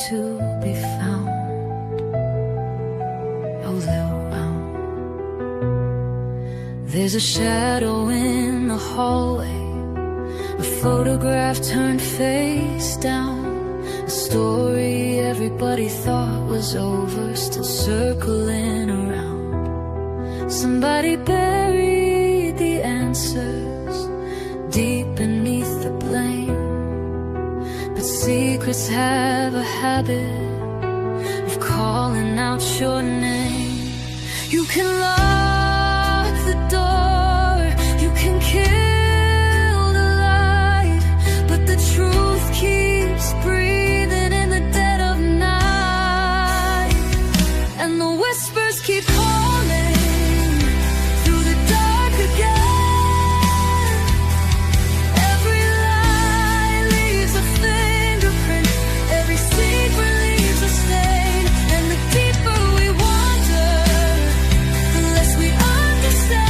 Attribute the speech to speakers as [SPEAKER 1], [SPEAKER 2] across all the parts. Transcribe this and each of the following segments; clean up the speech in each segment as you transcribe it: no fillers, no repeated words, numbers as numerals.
[SPEAKER 1] to be found. Oh, they're around. There's a shadow in the hallway, a photograph turned face down, a story everybody thought was over, still circling around. Somebody buried the answers deep beneath the blame, but secrets have a habit of calling out your name. You can lock the door, you can kill the light, but the truth keeps breathing in the dead of night, and the whispers keep calling through the dark again. Every lie leaves a fingerprint, every secret leaves a stain, and the deeper we wander, the less we understand.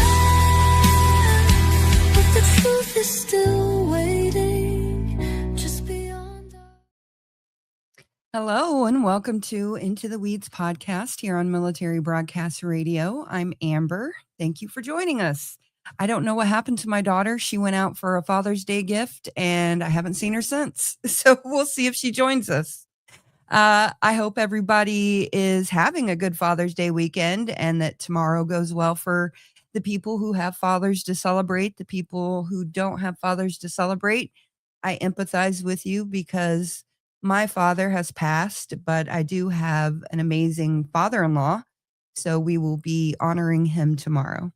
[SPEAKER 1] But the truth is still waiting just beyond our...
[SPEAKER 2] Hello and welcome to Into the Weeds podcast here on Military Broadcast Radio. I'm Amber. Thank you for joining us. I don't know what happened to my daughter. She went out for a Father's Day gift and I haven't seen her since. So we'll see if she joins us. I hope everybody is having a good Father's Day weekend and that tomorrow goes well for the people who have fathers to celebrate, the people who don't have fathers to celebrate. I empathize with you because my father has passed, but I do have an amazing father-in-law, so we will be honoring him tomorrow.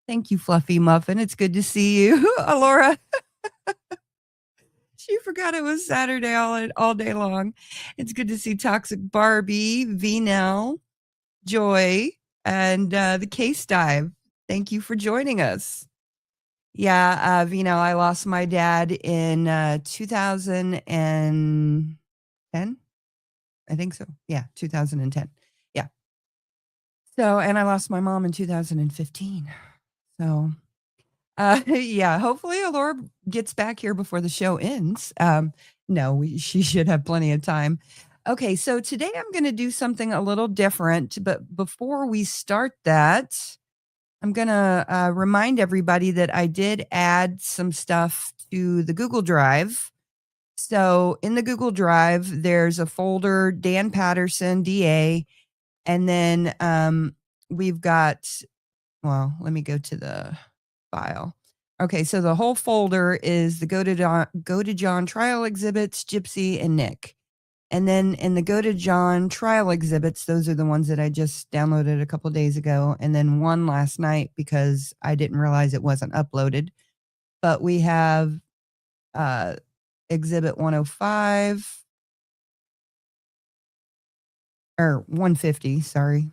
[SPEAKER 2] Thank you, Fluffy Muffin. It's good to see you. Alora, she forgot it was Saturday all day long. It's good to see Toxic Barbie, V-Nell, Joy, and the Case Dive. Thank you for joining us. Yeah, V-Nell, I lost my dad in 2010. I think so. Yeah, 2010. Yeah. So, and I lost my mom in 2015. So, yeah, hopefully Alora gets back here before the show ends. No, she should have plenty of time. Okay, so today I'm going to do something a little different, but before we start that, I'm going to remind everybody that I did add some stuff to the Google Drive. So in the Google Drive, there's a folder, Dan Patterson, DA, and then we've got, well, let me go to the file. Okay, so the whole folder is the Go to John trial exhibits, Gypsy, and Nick. And then in the Go to John trial exhibits, those are the ones that I just downloaded a couple days ago, and then one last night because I didn't realize it wasn't uploaded. But we have Exhibit 105 or 150, sorry.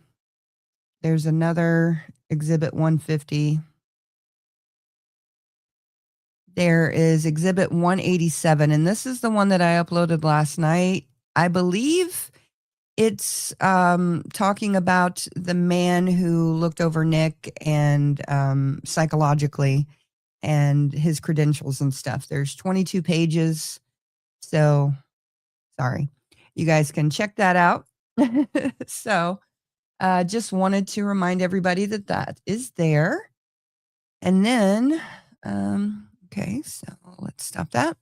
[SPEAKER 2] There's another Exhibit 150. There is Exhibit 187, and this is the one that I uploaded last night. I believe it's talking about the man who looked over Nick and psychologically and his credentials and stuff. There's 22 pages. So, sorry. You guys can check that out. So, just wanted to remind everybody that that is there. And then, okay, so let's stop that.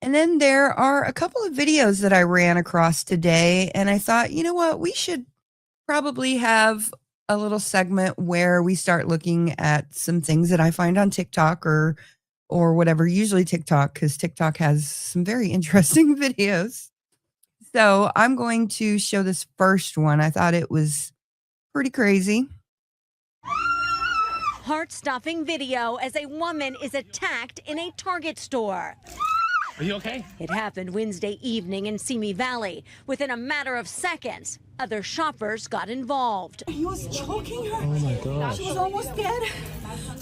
[SPEAKER 2] And then there are a couple of videos that I ran across today, and I thought, you know what, we should probably have a little segment where we start looking at some things that I find on TikTok or whatever, usually TikTok, because TikTok has some very interesting videos. So I'm going to show this first one. I thought it was pretty crazy.
[SPEAKER 3] Heart-stopping video as a woman is attacked in a Target store.
[SPEAKER 4] Are you okay?
[SPEAKER 3] It happened Wednesday evening in Simi Valley. Within a matter of seconds, other shoppers got involved.
[SPEAKER 5] He was choking her.
[SPEAKER 4] Oh my gosh.
[SPEAKER 5] She was almost dead.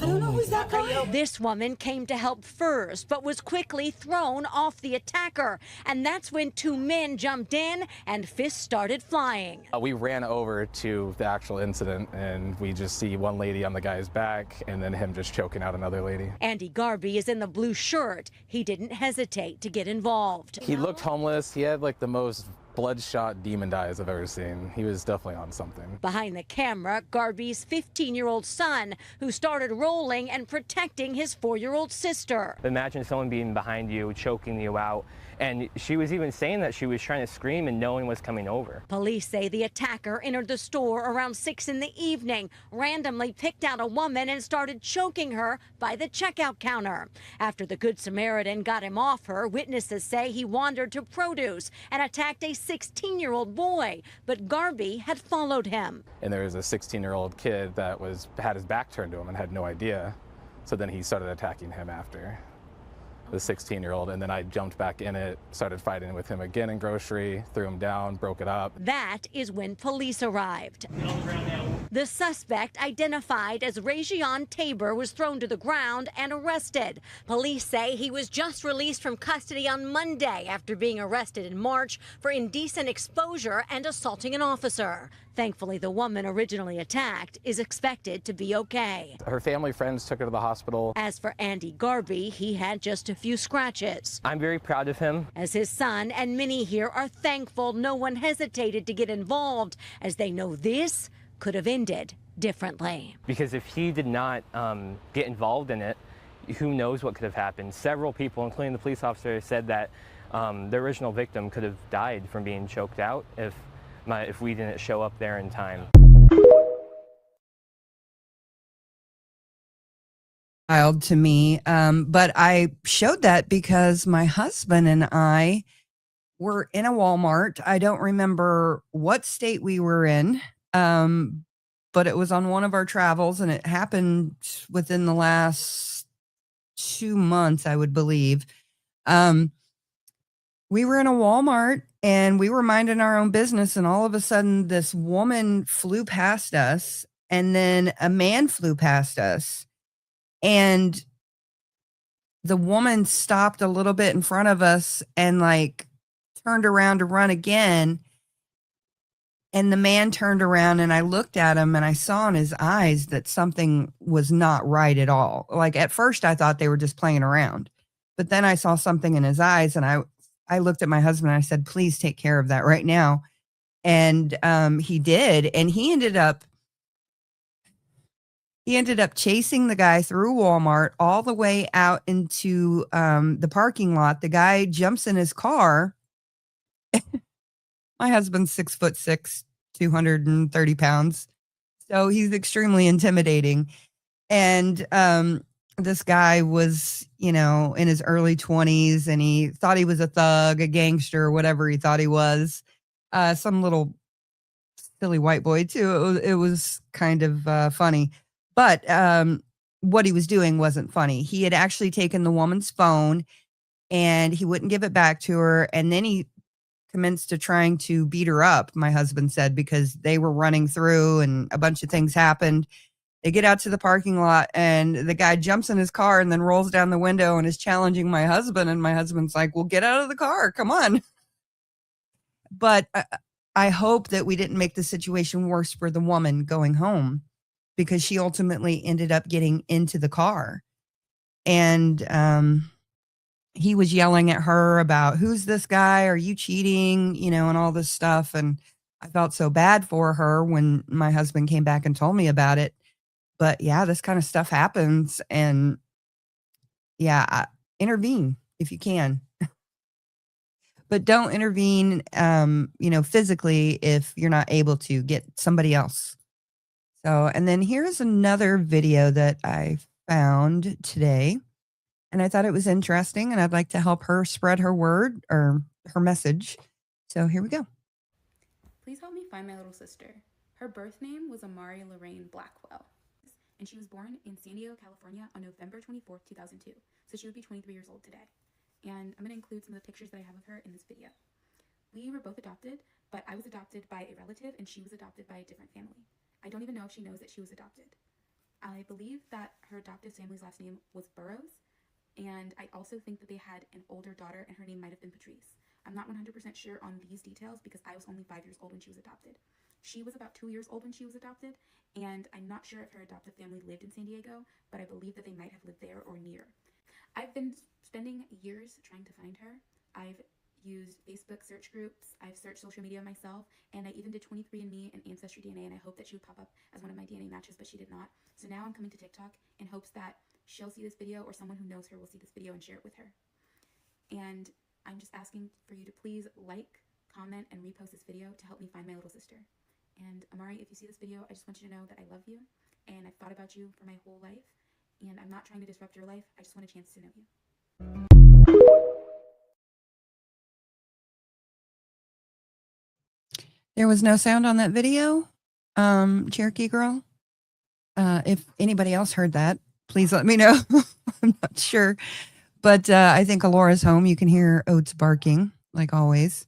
[SPEAKER 5] I don't know who's that guy.
[SPEAKER 3] This woman came to help first, but was quickly thrown off the attacker. And that's when two men jumped in and fists started flying.
[SPEAKER 4] We ran over to the actual incident and we just see one lady on the guy's back and then him just choking out another lady.
[SPEAKER 3] Andy Garvey is in the blue shirt. He didn't hesitate to get involved.
[SPEAKER 4] He looked homeless. He had like the most bloodshot demon eyes I've ever seen. He was definitely on something.
[SPEAKER 3] Behind the camera, Garvey's 15-year-old son, who started rolling and protecting his 4-year-old sister.
[SPEAKER 6] Imagine someone being behind you, choking you out. And she was even saying that she was trying to scream and no one was coming over.
[SPEAKER 3] Police say the attacker entered the store around 6 in the evening, randomly picked out a woman and started choking her by the checkout counter. After the Good Samaritan got him off her, witnesses say he wandered to produce and attacked a 16-year-old boy, but Garvey had followed him.
[SPEAKER 4] And there was a 16-year-old kid that had his back turned to him and had no idea. So then he started attacking him after. The 16-year-old, and then I jumped back in it, started fighting with him again in grocery, threw him down, broke it up.
[SPEAKER 3] That is when police arrived. The suspect, identified as Rajion Tabor, was thrown to the ground and arrested. Police say he was just released from custody on Monday after being arrested in March for indecent exposure and assaulting an officer. Thankfully, the woman originally attacked is expected to be okay.
[SPEAKER 4] Her family friends took her to the hospital.
[SPEAKER 3] As for Andy Garvey, he had just a few scratches.
[SPEAKER 6] I'm very proud of him.
[SPEAKER 3] As his son and many here are thankful no one hesitated to get involved, as they know this could have ended differently.
[SPEAKER 6] Because if he did not get involved in it, who knows what could have happened. Several people, including the police officer, said that the original victim could have died from being choked out if we didn't show up there in time.
[SPEAKER 2] Wild to me. But I showed that because my husband and I were in a Walmart. I don't remember what state we were in, but it was on one of our travels, and it happened within the last 2 months, I would believe. We were in a Walmart and we were minding our own business, and all of a sudden this woman flew past us, and then a man flew past us, and the woman stopped a little bit in front of us and like turned around to run again. And the man turned around, and I looked at him, and I saw in his eyes that something was not right at all. Like at first I thought they were just playing around, but then I saw something in his eyes, and I looked at my husband and I said, please take care of that right now. And he did. And he ended up chasing the guy through Walmart all the way out into the parking lot. The guy jumps in his car. My husband's 6'6", 230 pounds. So he's extremely intimidating. And this guy was, in his early 20s, and he thought he was a thug, a gangster, whatever he thought he was. Some little silly white boy too. It was kind of funny. But what he was doing wasn't funny. He had actually taken the woman's phone, and he wouldn't give it back to her. And then he commenced to trying to beat her up, my husband said, because they were running through and a bunch of things happened. They get out to the parking lot, and the guy jumps in his car and then rolls down the window and is challenging my husband. And my husband's like, well, get out of the car. Come on. But I hope that we didn't make the situation worse for the woman going home, because she ultimately ended up getting into the car. And he was yelling at her about, who's this guy? Are you cheating? And all this stuff. And I felt so bad for her when my husband came back and told me about it. But yeah, this kind of stuff happens. And yeah, intervene if you can. But don't intervene, physically if you're not able to. Get somebody else. So, and then here's another video that I found today, and I thought it was interesting, and I'd like to help her spread her word or her message. So here we go.
[SPEAKER 7] Please help me find my little sister. Her birth name was Amari Lorraine Blackwell, and she was born in San Diego, California on November 24th, 2002. So she would be 23 years old today. And I'm going to include some of the pictures that I have of her in this video. We were both adopted, but I was adopted by a relative and she was adopted by a different family. I don't even know if she knows that she was adopted. I believe that her adoptive family's last name was Burrows, and I also think that they had an older daughter and her name might have been Patrice. I'm not 100% sure on these details because I was only 5 years old when she was adopted. She was about 2 years old when she was adopted, and I'm not sure if her adoptive family lived in San Diego, but I believe that they might have lived there or near. I've been spending years trying to find her. I've used Facebook search groups. I've searched social media myself, and I even did 23andMe and Ancestry DNA, and I hoped that she would pop up as one of my DNA matches, but she did not. So now I'm coming to TikTok in hopes that she'll see this video, or someone who knows her will see this video and share it with her. And I'm just asking for you to please like, comment, and repost this video to help me find my little sister. And Amari, if you see this video, I just want you to know that I love you, and I've thought about you for my whole life, and I'm not trying to disrupt your life. I just want a chance to know you.
[SPEAKER 2] There was no sound on that video, Cherokee girl. If anybody else heard that, please let me know. I'm not sure. But I think Alora's home. You can hear Oates barking, like always.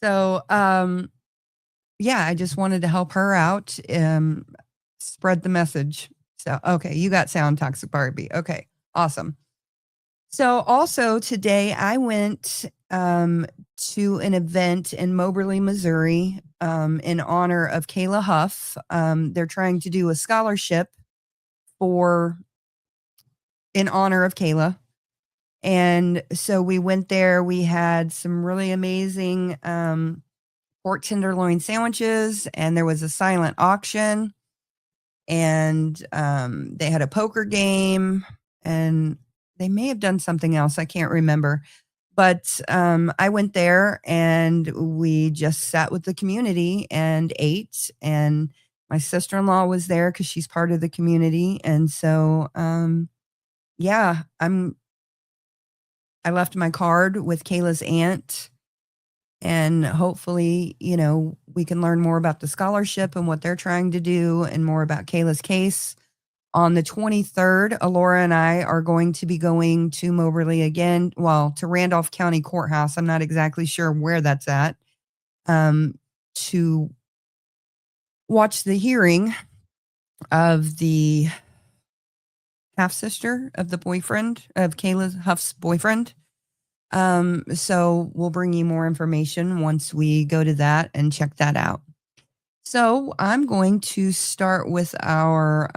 [SPEAKER 2] So, yeah, I just wanted to help her out, spread the message. So, okay, you got sound, Toxic Barbie. Okay, awesome. So also today I went to an event in Moberly, Missouri, in honor of Kayla Huff. They're trying to do a scholarship in honor of Kayla. And so we went there. We had some really amazing pork tenderloin sandwiches, and there was a silent auction, and they had a poker game, and they may have done something else. I can't remember. But I went there, and we just sat with the community and ate, and my sister-in-law was there because she's part of the community. And so, yeah, I left my card with Kayla's aunt, and hopefully, you know, we can learn more about the scholarship and what they're trying to do, and more about Kayla's case. On the 23rd, Alora and I are going to be going to Moberly again, well, to Randolph County Courthouse. I'm not exactly sure where that's at, to watch the hearing of the half-sister of the boyfriend, of Kayla Huff's boyfriend. So we'll bring you more information once we go to that and check that out. So I'm going to start with our,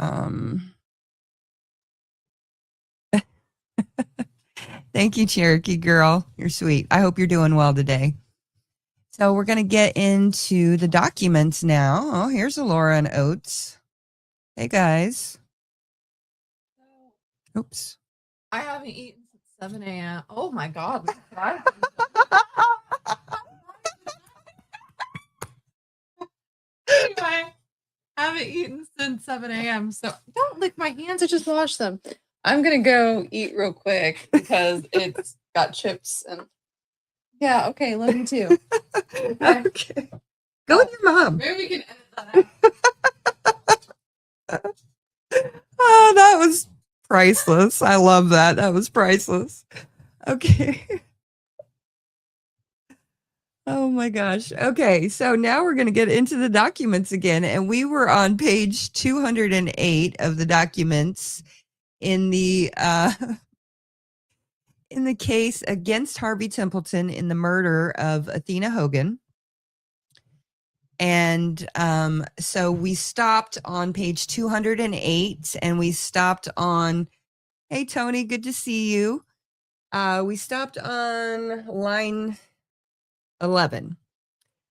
[SPEAKER 2] thank you, Cherokee girl. You're sweet. I hope you're doing well today. So we're going to get into the documents now. Oh, here's Alora and Oates. Hey, guys. Oops.
[SPEAKER 8] I haven't eaten since 7 a.m. Oh my God. Anyway, I haven't eaten since 7 a.m. So don't lick my hands. I just washed them. I'm going to go eat real quick because it's got chips and yeah. Okay. Love you too.
[SPEAKER 2] Okay. Go with your mom.
[SPEAKER 8] Maybe we can edit that out.
[SPEAKER 2] Oh, that was priceless. I love that. That was priceless. Okay. Oh my gosh. Okay. So now we're going to get into the documents again. And we were on page 208 of the documents in the case against Harvey Templeton in the murder of Athena Hogan. And so we stopped on page 208, and we stopped on, hey, Tony, good to see you. We stopped on line 11.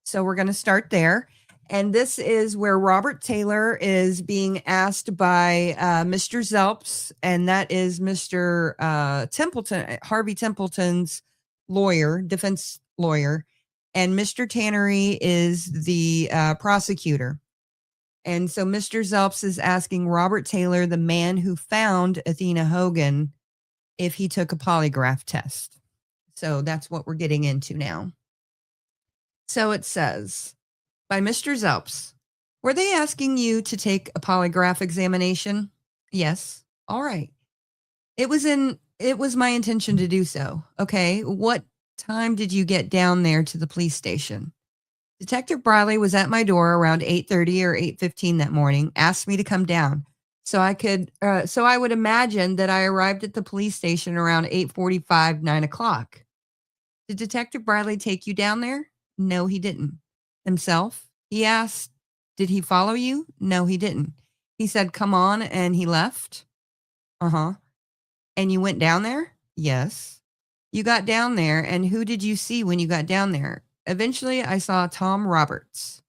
[SPEAKER 2] So we're going to start there. And this is where Robert Taylor is being asked by Mr. Zelps, and that is Mr. Templeton, Harvey Templeton's lawyer, defense lawyer. And Mr. Tannery is the prosecutor. And so Mr. Zelps is asking Robert Taylor, the man who found Athena Hogan, if he took a polygraph test. So that's what we're getting into now. So it says, by Mr. Zelps, were they asking you to take a polygraph examination? Yes. All right. It was my intention to do so. Okay. What time did you get down there to the police station? Detective Briley was at my door around 8:30 or 8:15 that morning, asked me to come down. So I would imagine that I arrived at the police station around 8:45, 9 o'clock. Did Detective Briley take you down there? No, he didn't. Himself? He asked, did he follow you? No, he didn't. He said, come on, and he left? Uh-huh. And you went down there? Yes. You got down there, and who did you see when you got down there? Eventually, I saw Tom Roberts.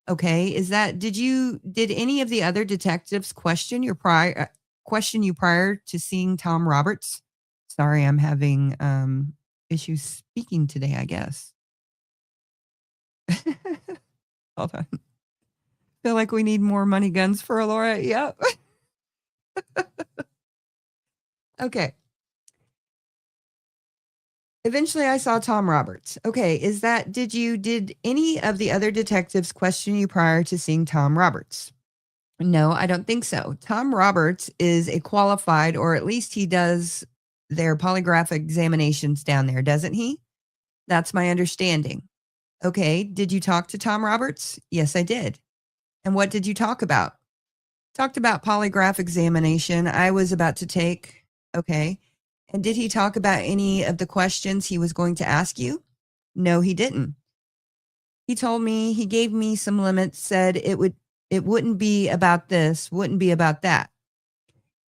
[SPEAKER 2] Okay, did any of the other detectives question you prior to seeing Tom Roberts? Sorry, I'm having issues speaking today, I guess. Hold on. Feel like we need more money guns for Laura. Yep. Okay. Eventually I saw Tom Roberts. Okay, did any of the other detectives question you prior to seeing Tom Roberts? No, I don't think so. Tom Roberts is a qualified, or at least he does their polygraph examinations down there, doesn't he? That's my understanding. Okay, did you talk to Tom Roberts? Yes, I did. And what did you talk about? Talked about polygraph examination I was about to take. Okay. And did he talk about any of the questions he was going to ask you? No, he didn't. He gave me some limits, said it wouldn't be about this, wouldn't be about that.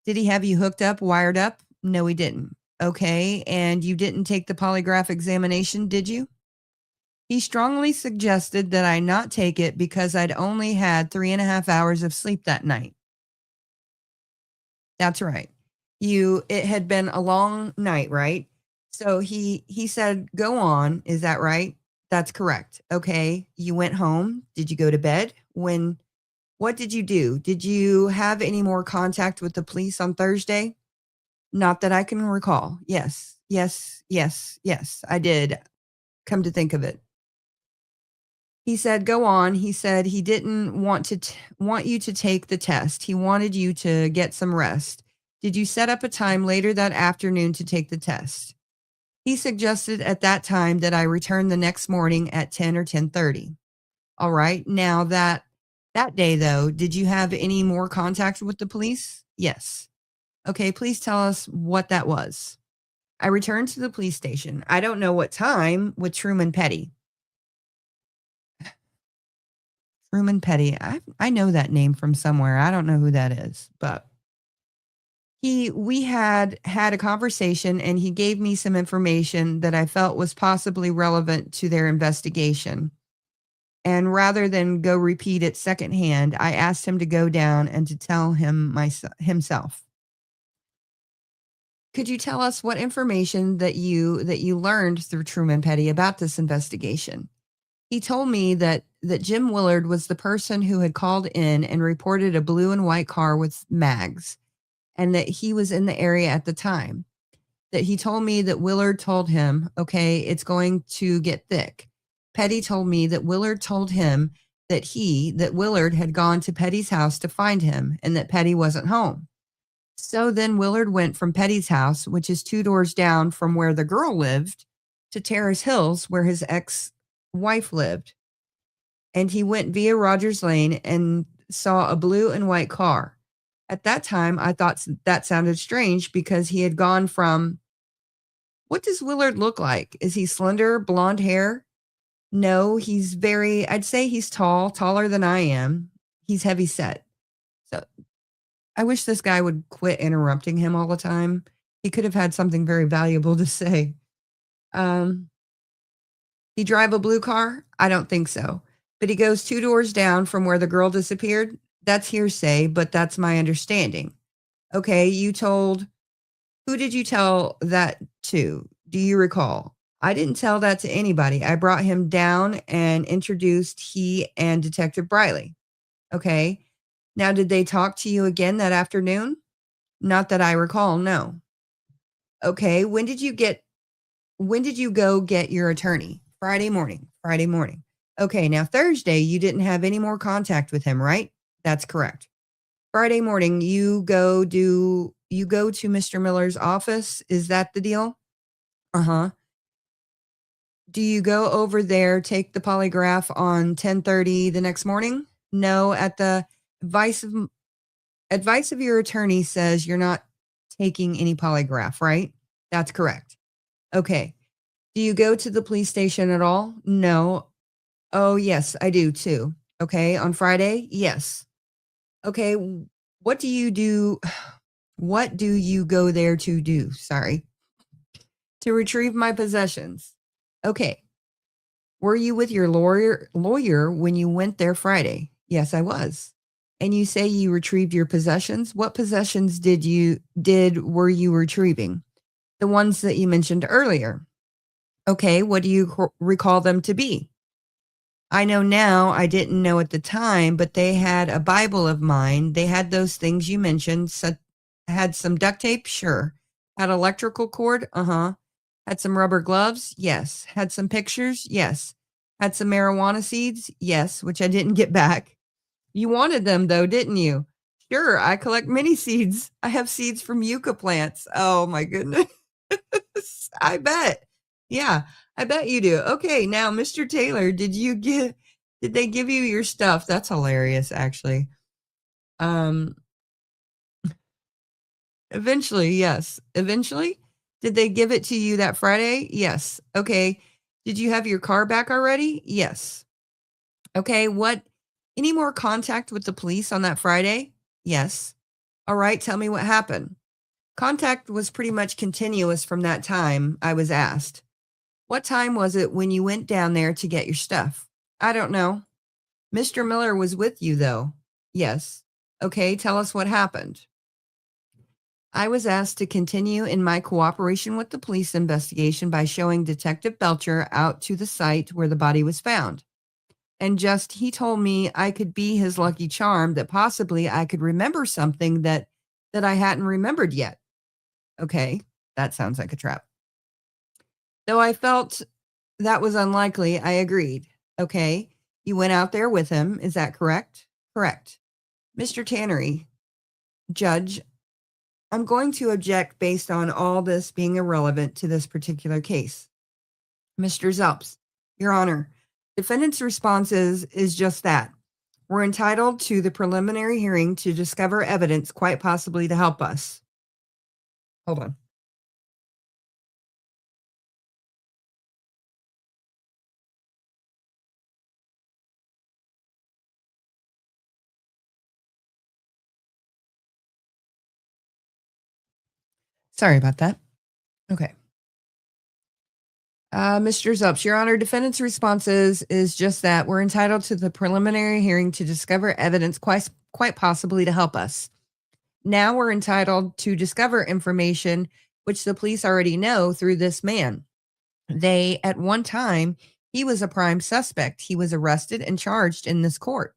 [SPEAKER 2] Did he have you hooked up, wired up? No, he didn't. Okay. And you didn't take the polygraph examination, did you? He strongly suggested that I not take it because I'd only had 3.5 hours of sleep that night. That's right. It had been a long night, right? So he said, go on. Is that right? That's correct. Okay. You went home. Did you go to bed? What did you do? Did you have any more contact with the police on Thursday? Not that I can recall. Yes, I did. Come to think of it. He said, go on. He said he didn't want you to take the test. He wanted you to get some rest. Did you set up a time later that afternoon to take the test? He suggested at that time that I return the next morning at 10 or 10:30. All right. Now that day, though, did you have any more contact with the police? Yes. Okay. Please tell us what that was. I returned to the police station. I don't know what time with Truman Petty. Truman Petty. I know that name from somewhere. I don't know who that is, but we had a conversation and he gave me some information that I felt was possibly relevant to their investigation. And rather than go repeat it secondhand, I asked him to go down and to tell him himself. Could you tell us what information that you learned through Truman Petty about this investigation? He told me that Jim Willard was the person who had called in and reported a blue and white car with mags, and that he was in the area at the time. That he told me that Willard told him, okay, it's going to get thick. Petty told me that Willard told him that Willard had gone to Petty's house to find him and that Petty wasn't home. So then Willard went from Petty's house, which is 2 doors down from where the girl lived, to Terrace Hills, where his ex-wife lived. And he went via Rogers Lane and saw a blue and white car. At that time, I thought that sounded strange because he had gone from, what does Willard look like? Is he slender, blonde hair? No, I'd say he's tall, taller than I am. He's heavy set. So I wish this guy would quit interrupting him all the time. He could have had something very valuable to say. He drive a blue car? I don't think so. But he goes 2 doors down from where the girl disappeared? That's hearsay, but that's my understanding. Okay, who did you tell that to? Do you recall? I didn't tell that to anybody. I brought him down and introduced he and Detective Briley. Okay. Now, did they talk to you again that afternoon? Not that I recall, no. Okay, when did you go get your attorney? Friday morning. Okay, now Thursday, you didn't have any more contact with him, right? That's correct. Friday morning, you go to Mr. Miller's office. Is that the deal? Uh-huh. Do you go over there, take the polygraph on 10:30 the next morning? No, at the advice of your attorney says you're not taking any polygraph, right? That's correct. Okay. Do you go to the police station at all? No. Oh, yes, I do too. Okay. On Friday? Yes. Okay. What do you do? What do you go there to do? Sorry. To retrieve my possessions. Okay. Were you with your lawyer when you went there Friday? Yes, I was. And you say you retrieved your possessions? What possessions were you retrieving? The ones that you mentioned earlier. Okay, what do you recall them to be? I know now, I didn't know at the time, but they had a Bible of mine. They had those things you mentioned. Had some duct tape? Sure. Had electrical cord? Uh-huh. Had some rubber gloves? Yes. Had some pictures? Yes. Had some marijuana seeds? Yes, which I didn't get back. You wanted them though, didn't you? Sure, I collect mini seeds. I have seeds from yucca plants. Oh my goodness. I bet. Yeah, I bet you do. Okay, now Mr. Taylor, did they give you your stuff? That's hilarious, actually. Eventually, yes. Eventually? Did they give it to you that Friday? Yes. Okay. Did you have your car back already? Yes. Okay, any more contact with the police on that Friday? Yes. All right, tell me what happened. Contact was pretty much continuous from that time, I was asked. What time was it when you went down there to get your stuff? I don't know. Mr. Miller was with you, though. Yes. Okay, tell us what happened. I was asked to continue in my cooperation with the police investigation by showing Detective Belcher out to the site where the body was found. And he told me I could be his lucky charm, that possibly I could remember something that I hadn't remembered yet. Okay, that sounds like a trap. Though I felt that was unlikely, I agreed. Okay, you went out there with him, is that correct? Correct. Mr. Tannery, Judge, I'm going to object based on all this being irrelevant to this particular case. Mr. Zelps, Your Honor, defendant's response is just that. We're entitled to the preliminary hearing to discover evidence, quite possibly to help us. Hold on. Sorry about that. Okay. Mr. Zelps, Your Honor, defendant's response is just that. We're entitled to the preliminary hearing to discover evidence, quite possibly to help us. Now we're entitled to discover information which the police already know through this man. At one time, he was a prime suspect. He was arrested and charged in this court.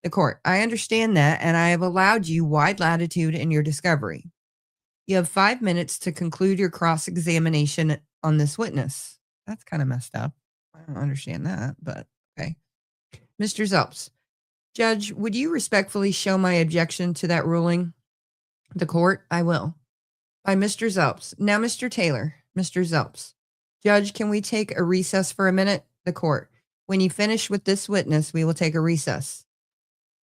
[SPEAKER 2] The court. I understand that, and I have allowed you wide latitude in your discovery. You have 5 minutes to conclude your cross-examination on this witness. That's kind of messed up. I don't understand that, but okay. Mr. Zelps, Judge, would you respectfully show my objection to that ruling? The court, I will. By Mr. Zelps. Now, Mr. Taylor, Mr. Zelps. Judge, can we take a recess for a minute? The court. When you finish with this witness, we will take a recess.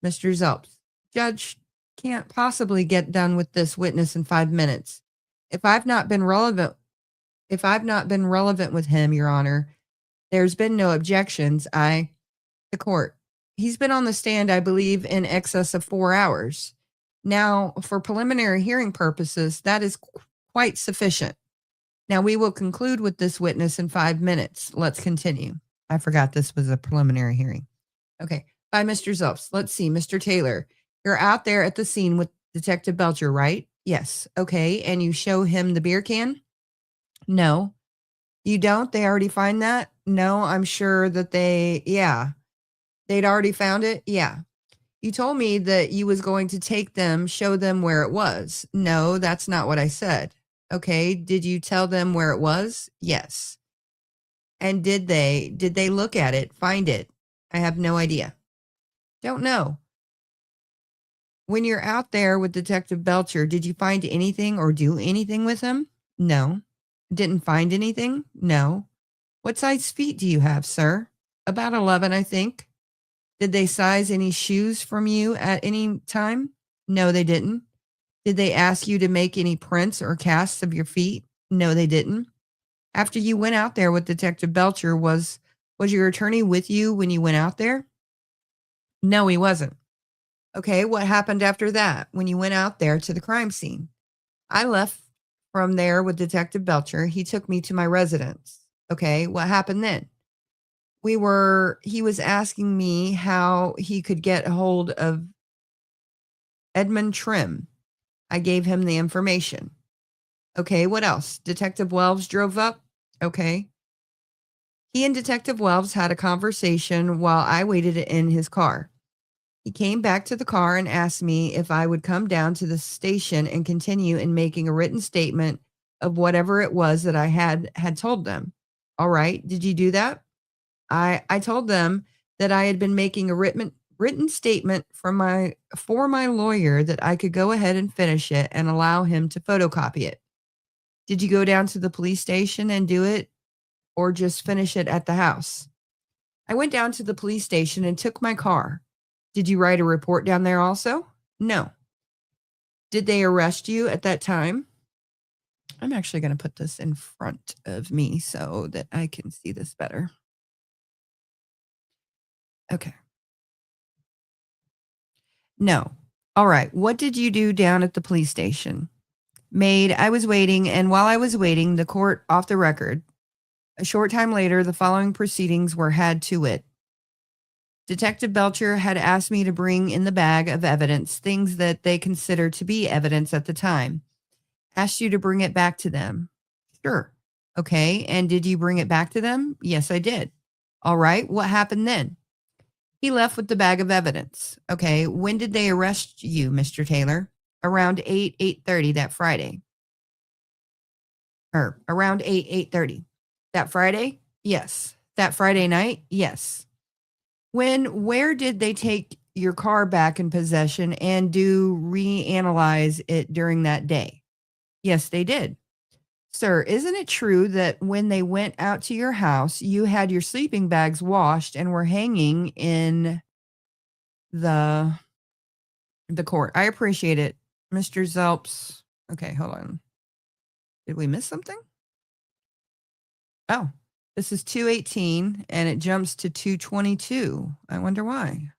[SPEAKER 2] Mr. Zelps. Judge, can't possibly get done with this witness in 5 minutes. If I've not been relevant with him, Your Honor, there's been no objections. The court. He's been on the stand, I believe, in excess of 4 hours. Now, for preliminary hearing purposes, that is quite sufficient. Now, we will conclude with this witness in 5 minutes. Let's continue. I forgot this was a preliminary hearing. Okay. By Mr. Zelps. Let's see. Mr. Taylor, you're out there at the scene with Detective Belcher, right? Yes. Okay. And you show him the beer can? No. You don't? They already find that? No, I'm sure that they'd already found it? Yeah. You told me that you was going to take them, show them where it was. No, that's not what I said. Okay. Did you tell them where it was? Yes. And did they look at it, find it? I have no idea. Don't know. When you're out there with Detective Belcher, did you find anything or do anything with him? No. Didn't find anything? No. What size feet do you have, sir? About 11, I think. Did they size any shoes from you at any time? No, they didn't. Did they ask you to make any prints or casts of your feet? No, they didn't. After you went out there with Detective Belcher, was your attorney with you when you went out there? No, he wasn't. Okay, what happened after that when you went out there to the crime scene? I left from there with Detective Belcher. He took me to my residence. Okay, what happened then? He was asking me how he could get a hold of Edmund Trim. I gave him the information. Okay, what else? Detective Wells drove up. Okay. He and Detective Wells had a conversation while I waited in his car. He came back to the car and asked me if I would come down to the station and continue in making a written statement of whatever it was that I had told them. All right. Did you do that? I told them that I had been making a written statement for my lawyer that I could go ahead and finish it and allow him to photocopy it. Did you go down to the police station and do it or just finish it at the house? I went down to the police station and took my car. Did you write a report down there also? No. Did they arrest you at that time? I'm actually going to put this in front of me so that I can see this better. Okay. No. All right. What did you do down at the police station? Maid, I was waiting, and while I was waiting, the court off the record. A short time later, the following proceedings were had to it. Detective Belcher had asked me to bring in the bag of evidence, things that they considered to be evidence at the time. Asked you to bring it back to them. Sure. Okay. And did you bring it back to them? Yes, I did. All right. What happened then? He left with the bag of evidence. Okay. When did they arrest you, Mr. Taylor? Around 8:30 that Friday. Or around 8:30. That Friday? Yes. That Friday night? Yes. Where did they take your car back in possession and reanalyze it during that day? Yes, they did. Sir, isn't it true that when they went out to your house, you had your sleeping bags washed and were hanging in the court? I appreciate it. Mr. Zelps. Okay, hold on. Did we miss something? Oh, this is 218 and it jumps to 222. I wonder why.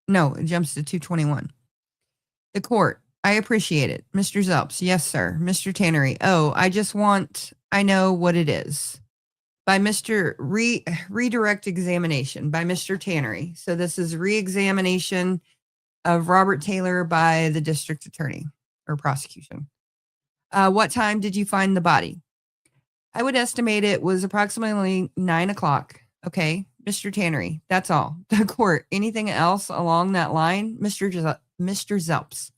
[SPEAKER 2] No, it jumps to 221. The court. I appreciate it. Mr. Zelps. Yes, sir. Mr. Tannery. Oh, I know what it is. By Mr. Redirect examination by Mr. Tannery. So this is re-examination of Robert Taylor by the district attorney or prosecution. What time did you find the body? I would estimate it was approximately 9 o'clock. Okay. Mr. Tannery. That's all. The court. Anything else along that line? Mr. Zelps.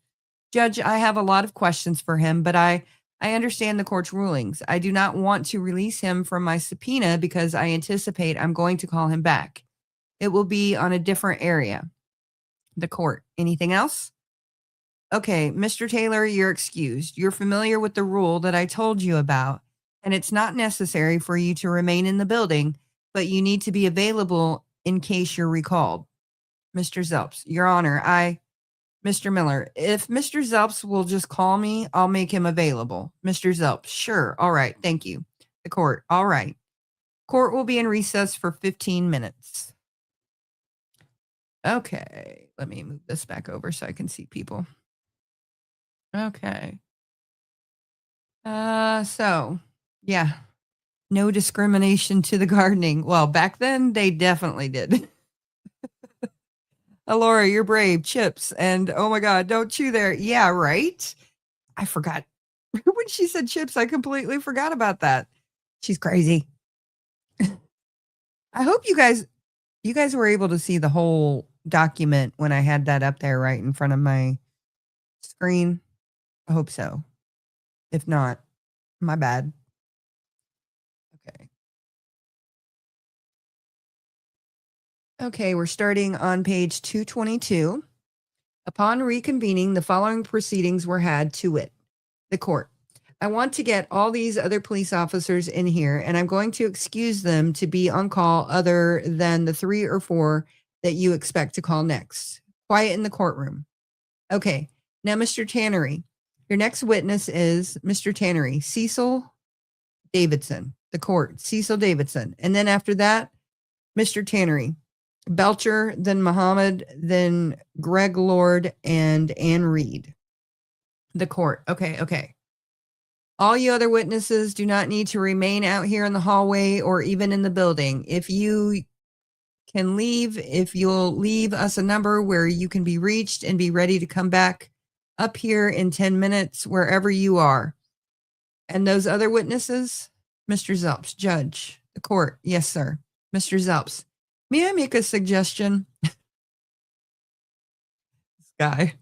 [SPEAKER 2] Judge, I have a lot of questions for him, but I understand the court's rulings. I do not want to release him from my subpoena because I anticipate I'm going to call him back. It will be on a different area. The court. Anything else? Okay, Mr. Taylor, you're excused. You're familiar with the rule that I told you about, and it's not necessary for you to remain in the building, but you need to be available in case you're recalled. Mr. Zelps, Your Honor, Mr. Miller, if Mr. Zelps will just call me, I'll make him available. Mr. Zelps, sure. All right. Thank you. The court. All right. Court will be in recess for 15 minutes. Okay. Let me move this back over so I can see people. Okay. So, yeah. No discrimination to the gardening. Well, back then they definitely did. Alora, you're brave. Chips. And oh my God, don't chew there. Yeah, right? I forgot. When she said chips, I completely forgot about that. She's crazy. I hope you guys were able to see the whole document when I had that up there right in front of my screen. I hope so. If not, my bad. Okay. Okay, we're starting on page 222. Upon reconvening, the following proceedings were had to wit. The court. I want to get all these other police officers in here, and I'm going to excuse them to be on call other than the 3 or 4 that you expect to call next. Quiet in the courtroom. Okay, now Mr. Tannery. Your next witness is Mr. Tannery, Cecil Davidson. The court, Cecil Davidson. And then after that, Mr. Tannery. Belcher, then Muhammad, then Greg Lord, and Ann Reed. The court. Okay. All you other witnesses do not need to remain out here in the hallway or even in the building. If you can leave, if you'll leave us a number where you can be reached and be ready to come back up here in 10 minutes, wherever you are. And those other witnesses, Mr. Zelps, judge, the court. Yes, sir. Mr. Zelps, may I make a suggestion? This guy.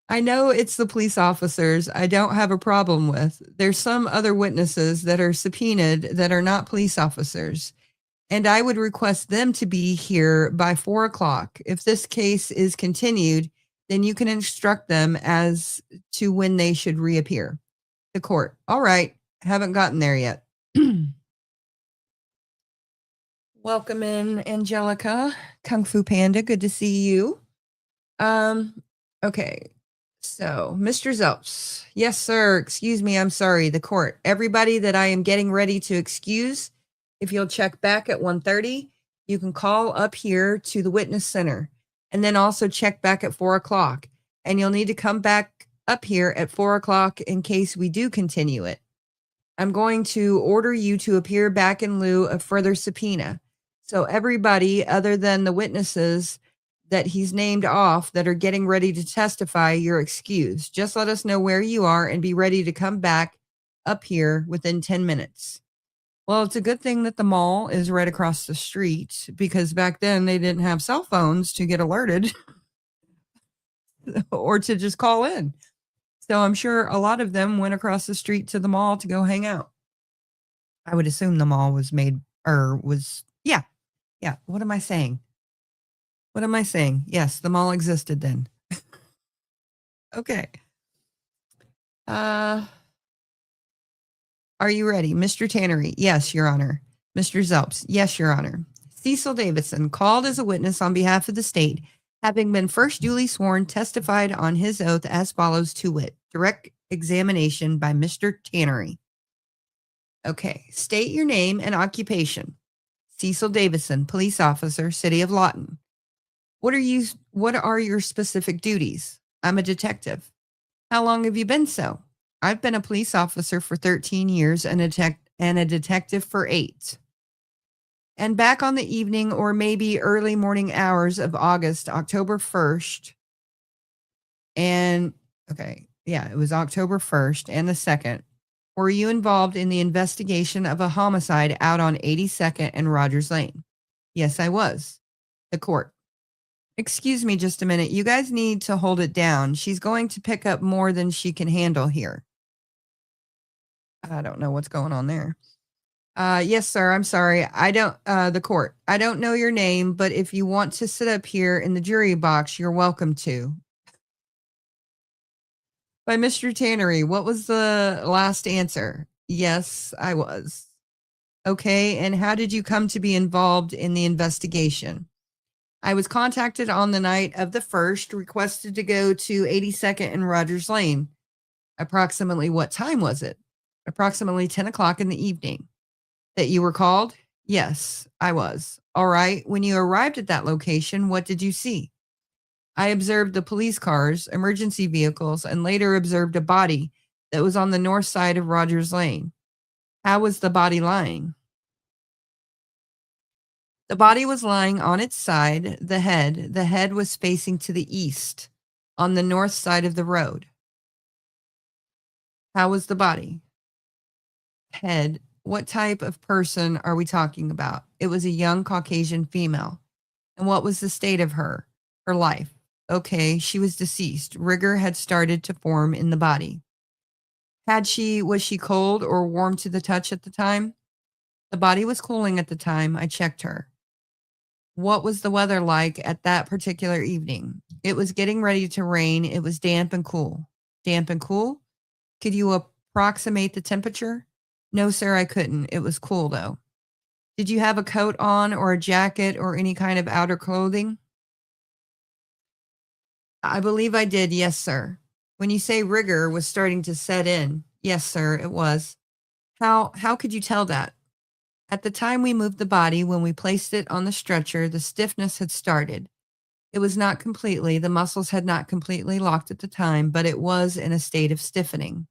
[SPEAKER 2] I know it's the police officers I don't have a problem with. There's some other witnesses that are subpoenaed that are not police officers. And I would request them to be here by 4 o'clock. If this case is continued, then you can instruct them as to when they should reappear. The court. All right. Haven't gotten there yet. Welcome in, Angelica. Kung Fu Panda. Good to see you. Okay. So, Mr. Zelps. Yes, sir. Excuse me. I'm sorry. The court. Everybody that I am getting ready to excuse, if you'll check back at 1:30, you can call up here to the witness center and then also check back at 4 o'clock. And you'll need to come back up here at 4 o'clock in case we do continue it. I'm going to order you to appear back in lieu of further subpoena. So everybody other than the witnesses that he's named off that are getting ready to testify, you're excused. Just let us know where you are and be ready to come back up here within 10 minutes. Well, it's a good thing that the mall is right across the street because back then they didn't have cell phones to get alerted or to just call in. So I'm sure a lot of them went across the street to the mall to go hang out. I would assume the mall was made or was, yeah. What am I saying? Yes, the mall existed then. Okay. Are you ready? Mr. Tannery? Yes, Your Honor. Mr. Zelps? Yes, Your Honor. Cecil Davidson, called as a witness on behalf of the state, having been first duly sworn, testified on his oath as follows, to wit, direct examination by Mr. Tannery. Okay. State your name and occupation. Cecil Davidson, police officer, City of Lawton. What are your specific duties? I'm a detective. How long have you been so? I've been a police officer for 13 years and a detective for 8. And back on the evening or maybe early morning hours of October 1st. And it was October 1st and the 2nd. Were you involved in the investigation of a homicide out on 82nd and Rogers Lane? Yes, I was. The court. Excuse me just a minute. You guys need to hold it down. She's going to pick up more than she can handle here. I don't know what's going on there. Yes, sir. I'm sorry. The court. I don't know your name, but if you want to sit up here in the jury box, you're welcome to. By Mr. Tannery, what was the last answer? Yes, I was. Okay, and how did you come to be involved in the investigation? I was contacted on the night of the 1st, requested to go to 82nd and Rogers Lane. Approximately what time was it? Approximately 10 o'clock in the evening. That you were called? Yes, I was. All right, when you arrived at that location, what did you see? I observed the police cars, emergency vehicles, and later observed a body that was on the north side of Rogers Lane. How was the body lying? The body was lying on its side, the head was facing to the east, on the north side of the road. How was the body? Head. What type of person are we talking about? It was a young Caucasian female. And what was the state of her life? Okay, she was deceased. Rigor had started to form in the body. Was she cold or warm to the touch at the time? The body was cooling at the time I checked her. What was the weather like at that particular evening? It was getting ready to rain. It was damp and cool. Damp and cool? Could you approximate the temperature? No, sir, I couldn't. It was cool, though. Did you have a coat on or a jacket or any kind of outer clothing? I believe I did, yes, sir. When you say rigor was starting to set in, yes, sir, it was. How could you tell that? At the time we moved the body, when we placed it on the stretcher, the stiffness had started. It was not completely, the muscles had not completely locked at the time, but it was in a state of stiffening.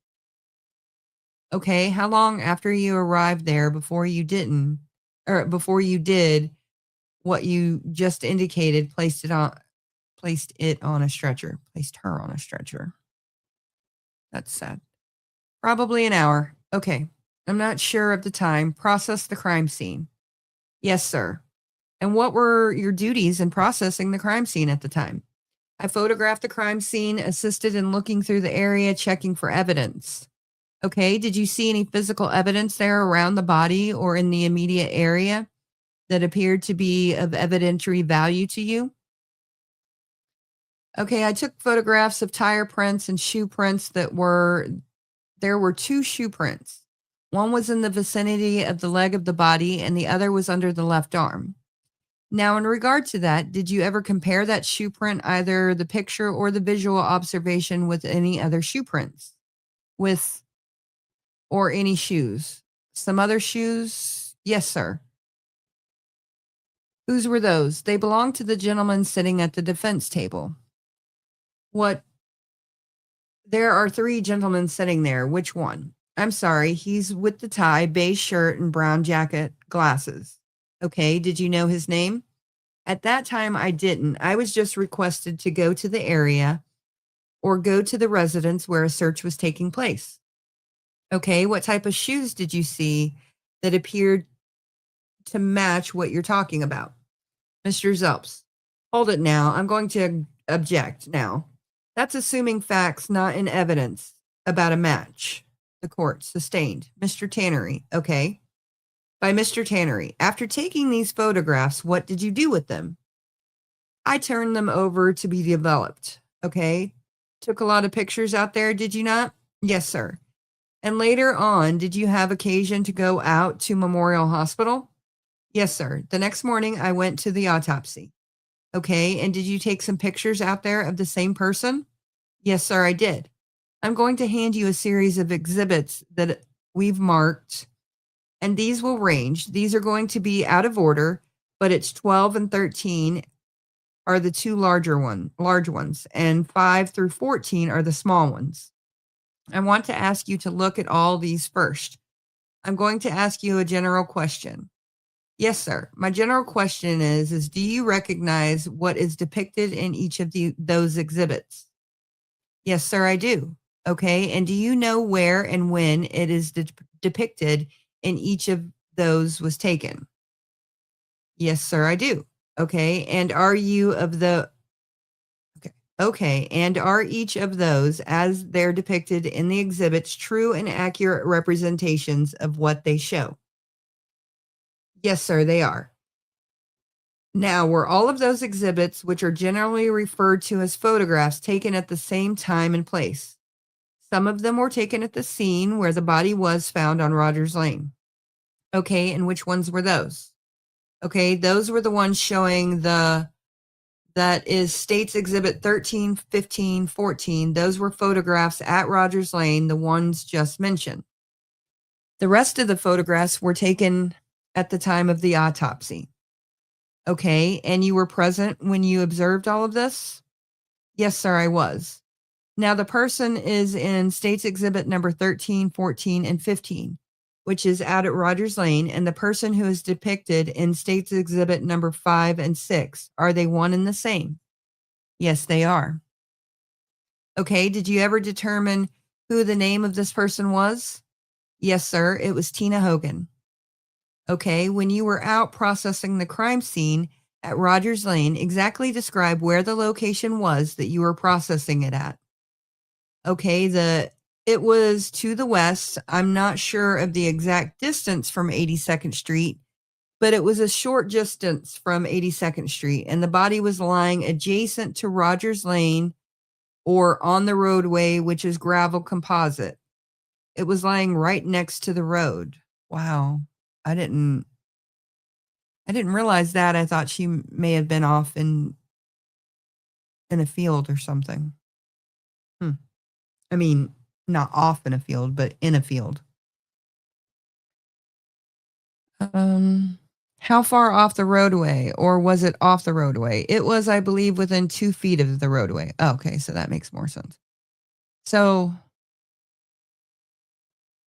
[SPEAKER 2] Okay, how long after you arrived there before you did what you just indicated, placed it on a stretcher, placed her on a stretcher? That's sad. Probably an hour. Okay. I'm not sure of the time. Process the crime scene. Yes, sir. And what were your duties in processing the crime scene at the time? I photographed the crime scene, assisted in looking through the area, checking for evidence. Okay. Did you see any physical evidence there around the body or in the immediate area that appeared to be of evidentiary value to you? Okay, I took photographs of tire prints and shoe prints there were 2 shoe prints. One was in the vicinity of the leg of the body and the other was under the left arm. Now, in regard to that, did you ever compare that shoe print, either the picture or the visual observation, with any other shoe prints? Or any shoes? Some other shoes? Yes, sir. Whose were those? They belonged to the gentleman sitting at the defense table. What? There are 3 gentlemen sitting there. Which one? I'm sorry. He's with the tie, beige shirt, and brown jacket, glasses. Okay. Did you know his name? At that time, I didn't. I was just requested to go to the area or go to the residence where a search was taking place. Okay. What type of shoes did you see that appeared to match what you're talking about? Mr. Zelps, hold it now. I'm going to object now. That's assuming facts, not in evidence, about a match. The court, sustained. Mr. Tannery, okay. By Mr. Tannery, after taking these photographs, what did you do with them? I turned them over to be developed, okay. Took a lot of pictures out there, did you not? Yes, sir. And later on, did you have occasion to go out to Memorial Hospital? Yes, sir. The next morning, I went to the autopsy. Okay, and did you take some pictures out there of the same person? Yes, sir, I did. I'm going to hand you a series of exhibits that we've marked, and these will range. These are going to be out of order, but it's 12 and 13 are the 2 large ones, and 5 through 14 are the small ones. I want to ask you to look at all these first. I'm going to ask you a general question. Yes, sir. My general question is do you recognize what is depicted in each of those exhibits? Yes, sir, I do. Okay. And do you know where and when it is depicted in each of those was taken? Yes, sir, I do. Okay. And are you of the Okay. And are each of those, as they're depicted in the exhibits, true and accurate representations of what they show? Yes, sir, they are. Now, were all of those exhibits, which are generally referred to as photographs, taken at the same time and place? Some of them were taken at the scene where the body was found on Rogers Lane. Okay, and which ones were those? Okay, those were the ones showing that is States Exhibit 13, 15, 14. Those were photographs at Rogers Lane, the ones just mentioned. The rest of the photographs were taken at the time of the autopsy. Okay, and you were present when you observed all of this? Yes, sir, I was. Now, the person is in States Exhibit number 13, 14, and 15, which is out at Rogers Lane, and the person who is depicted in States Exhibit number 5 and 6, are they one and the same? Yes, they are. Okay, did you ever determine who the name of this person was? Yes, sir, it was Tina Hogan. Okay, when you were out processing the crime scene at Rogers Lane, exactly describe where the location was that you were processing it at. Okay, it was to the west. I'm not sure of the exact distance from 82nd Street, but it was a short distance from 82nd Street, and the body was lying adjacent to Rogers Lane or on the roadway, which is gravel composite. It was lying right next to the road. Wow. I didn't realize that. I thought she may have been off in a field or something. I mean, not off in a field, but in a field. How far off the roadway, or was it off the roadway? It was, I believe, within 2 feet of the roadway. Oh, okay, so that makes more sense. So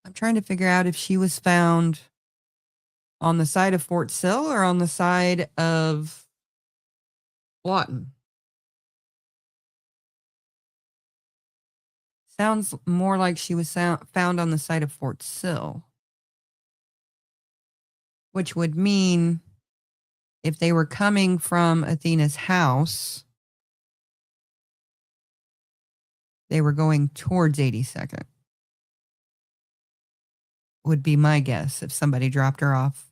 [SPEAKER 2] I'm trying to figure out if she was found on the side of Fort Sill or on the side of Lawton. Sounds more like she was found on the side of Fort Sill, which would mean if they were coming from Athena's house, they were going towards 82nd. Would be my guess if somebody dropped her off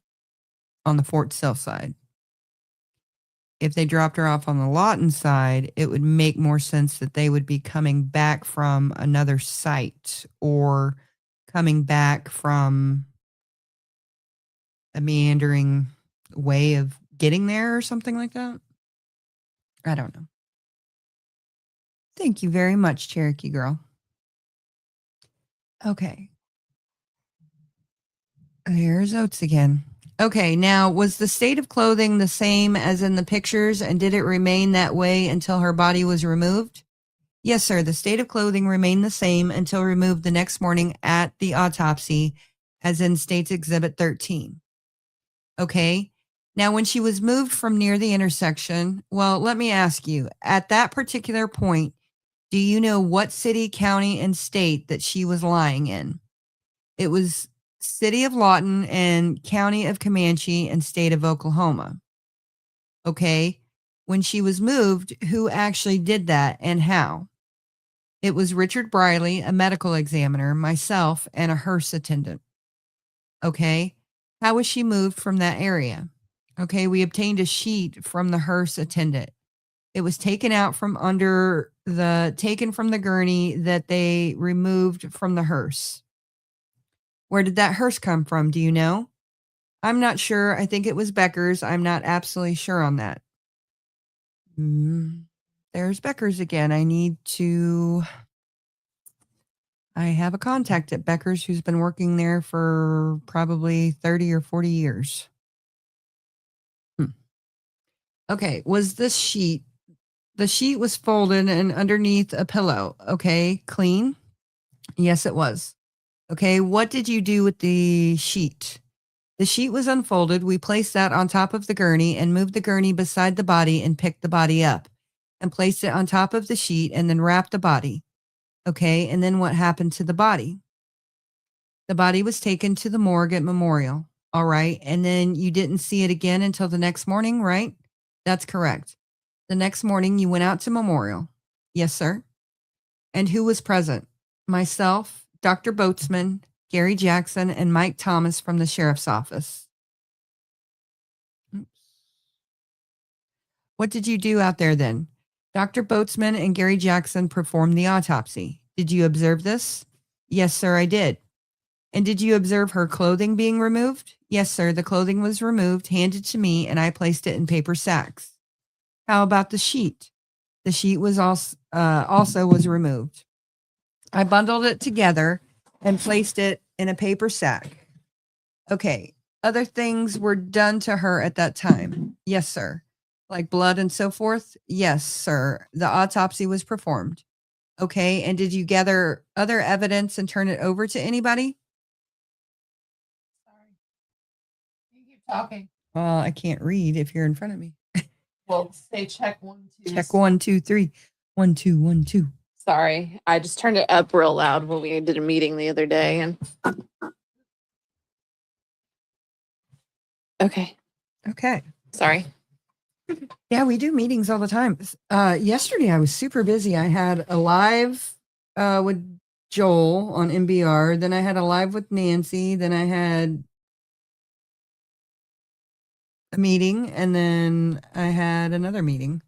[SPEAKER 2] on the Fort Sill side. If they dropped her off on the Lawton side, it would make more sense that they would be coming back from another site or coming back from a meandering way of getting there or something like that. I don't know. Thank you very much, Cherokee girl. Okay. Here's Oates again. Okay, now, was the state of clothing the same as in the pictures, and did it remain that way until her body was removed? Yes, sir. The state of clothing remained the same until removed the next morning at the autopsy, as in State's Exhibit 13. Okay. Now, when she was moved from near the intersection, well, let me ask you, at that particular point, do you know what city, county, and state that she was lying in? It was City of Lawton and County of Comanche and State of Oklahoma. Okay. When she was moved, who actually did that and how? It was Richard Briley, a medical examiner, myself, and a hearse attendant. Okay. How was she moved from that area? Okay. We obtained a sheet from the hearse attendant. It was taken out from taken from the gurney that they removed from the hearse. Where did that hearse come from? Do you know? I'm not sure. I think it was Becker's. I'm not absolutely sure on that. There's Becker's again. I have a contact at Becker's who's been working there for probably 30 or 40 years. Okay. Was this sheet? The sheet was folded and underneath a pillow. Okay. Clean? Yes, it was. Okay, what did you do with the sheet? The sheet was unfolded. We placed that on top of the gurney and moved the gurney beside the body and picked the body up and placed it on top of the sheet and then wrapped the body. Okay, and then what happened to the body? The body was taken to the morgue at Memorial. All right, and then you didn't see it again until the next morning, right? That's correct. The next morning you went out to Memorial. Yes, sir. And who was present? Myself, Dr. Boatsman, Gary Jackson, and Mike Thomas from the sheriff's office. Oops. What did you do out there then? Dr. Boatsman and Gary Jackson performed the autopsy. Did you observe this? Yes, sir, I did. And did you observe her clothing being removed? Yes, sir, the clothing was removed, handed to me, and I placed it in paper sacks. How about the sheet? The sheet was also was removed. I bundled it together and placed it in a paper sack. Okay. Other things were done to her at that time. Yes, sir. Like blood and so forth? Yes, sir. The autopsy was performed. Okay. And did you gather other evidence and turn it over to anybody?
[SPEAKER 8] Sorry. You keep talking.
[SPEAKER 2] Well, I can't read if you're in front of me.
[SPEAKER 8] Well, say check 1, 2.
[SPEAKER 2] Check 1, 2, 3. 1, 2, 1, 2.
[SPEAKER 8] Sorry, I just turned it up real loud when we did a meeting the other day. And okay. Sorry.
[SPEAKER 2] Yeah, we do meetings all the time. Yesterday I was super busy. I had a live with Joel on MBR. Then I had a live with Nancy. Then I had a meeting, and then I had another meeting.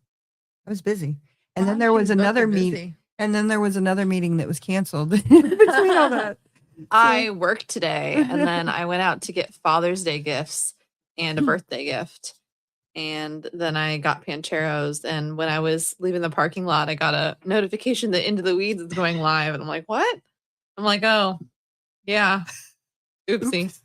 [SPEAKER 2] I was busy, and then there was another meeting. And then there was another meeting that was canceled between all that.
[SPEAKER 8] I worked today, and then I went out to get Father's Day gifts and a birthday gift. And then I got Pancheros. And when I was leaving the parking lot, I got a notification that Into the Weeds is going live. And I'm like, what? I'm like, oh, yeah. Oopsie.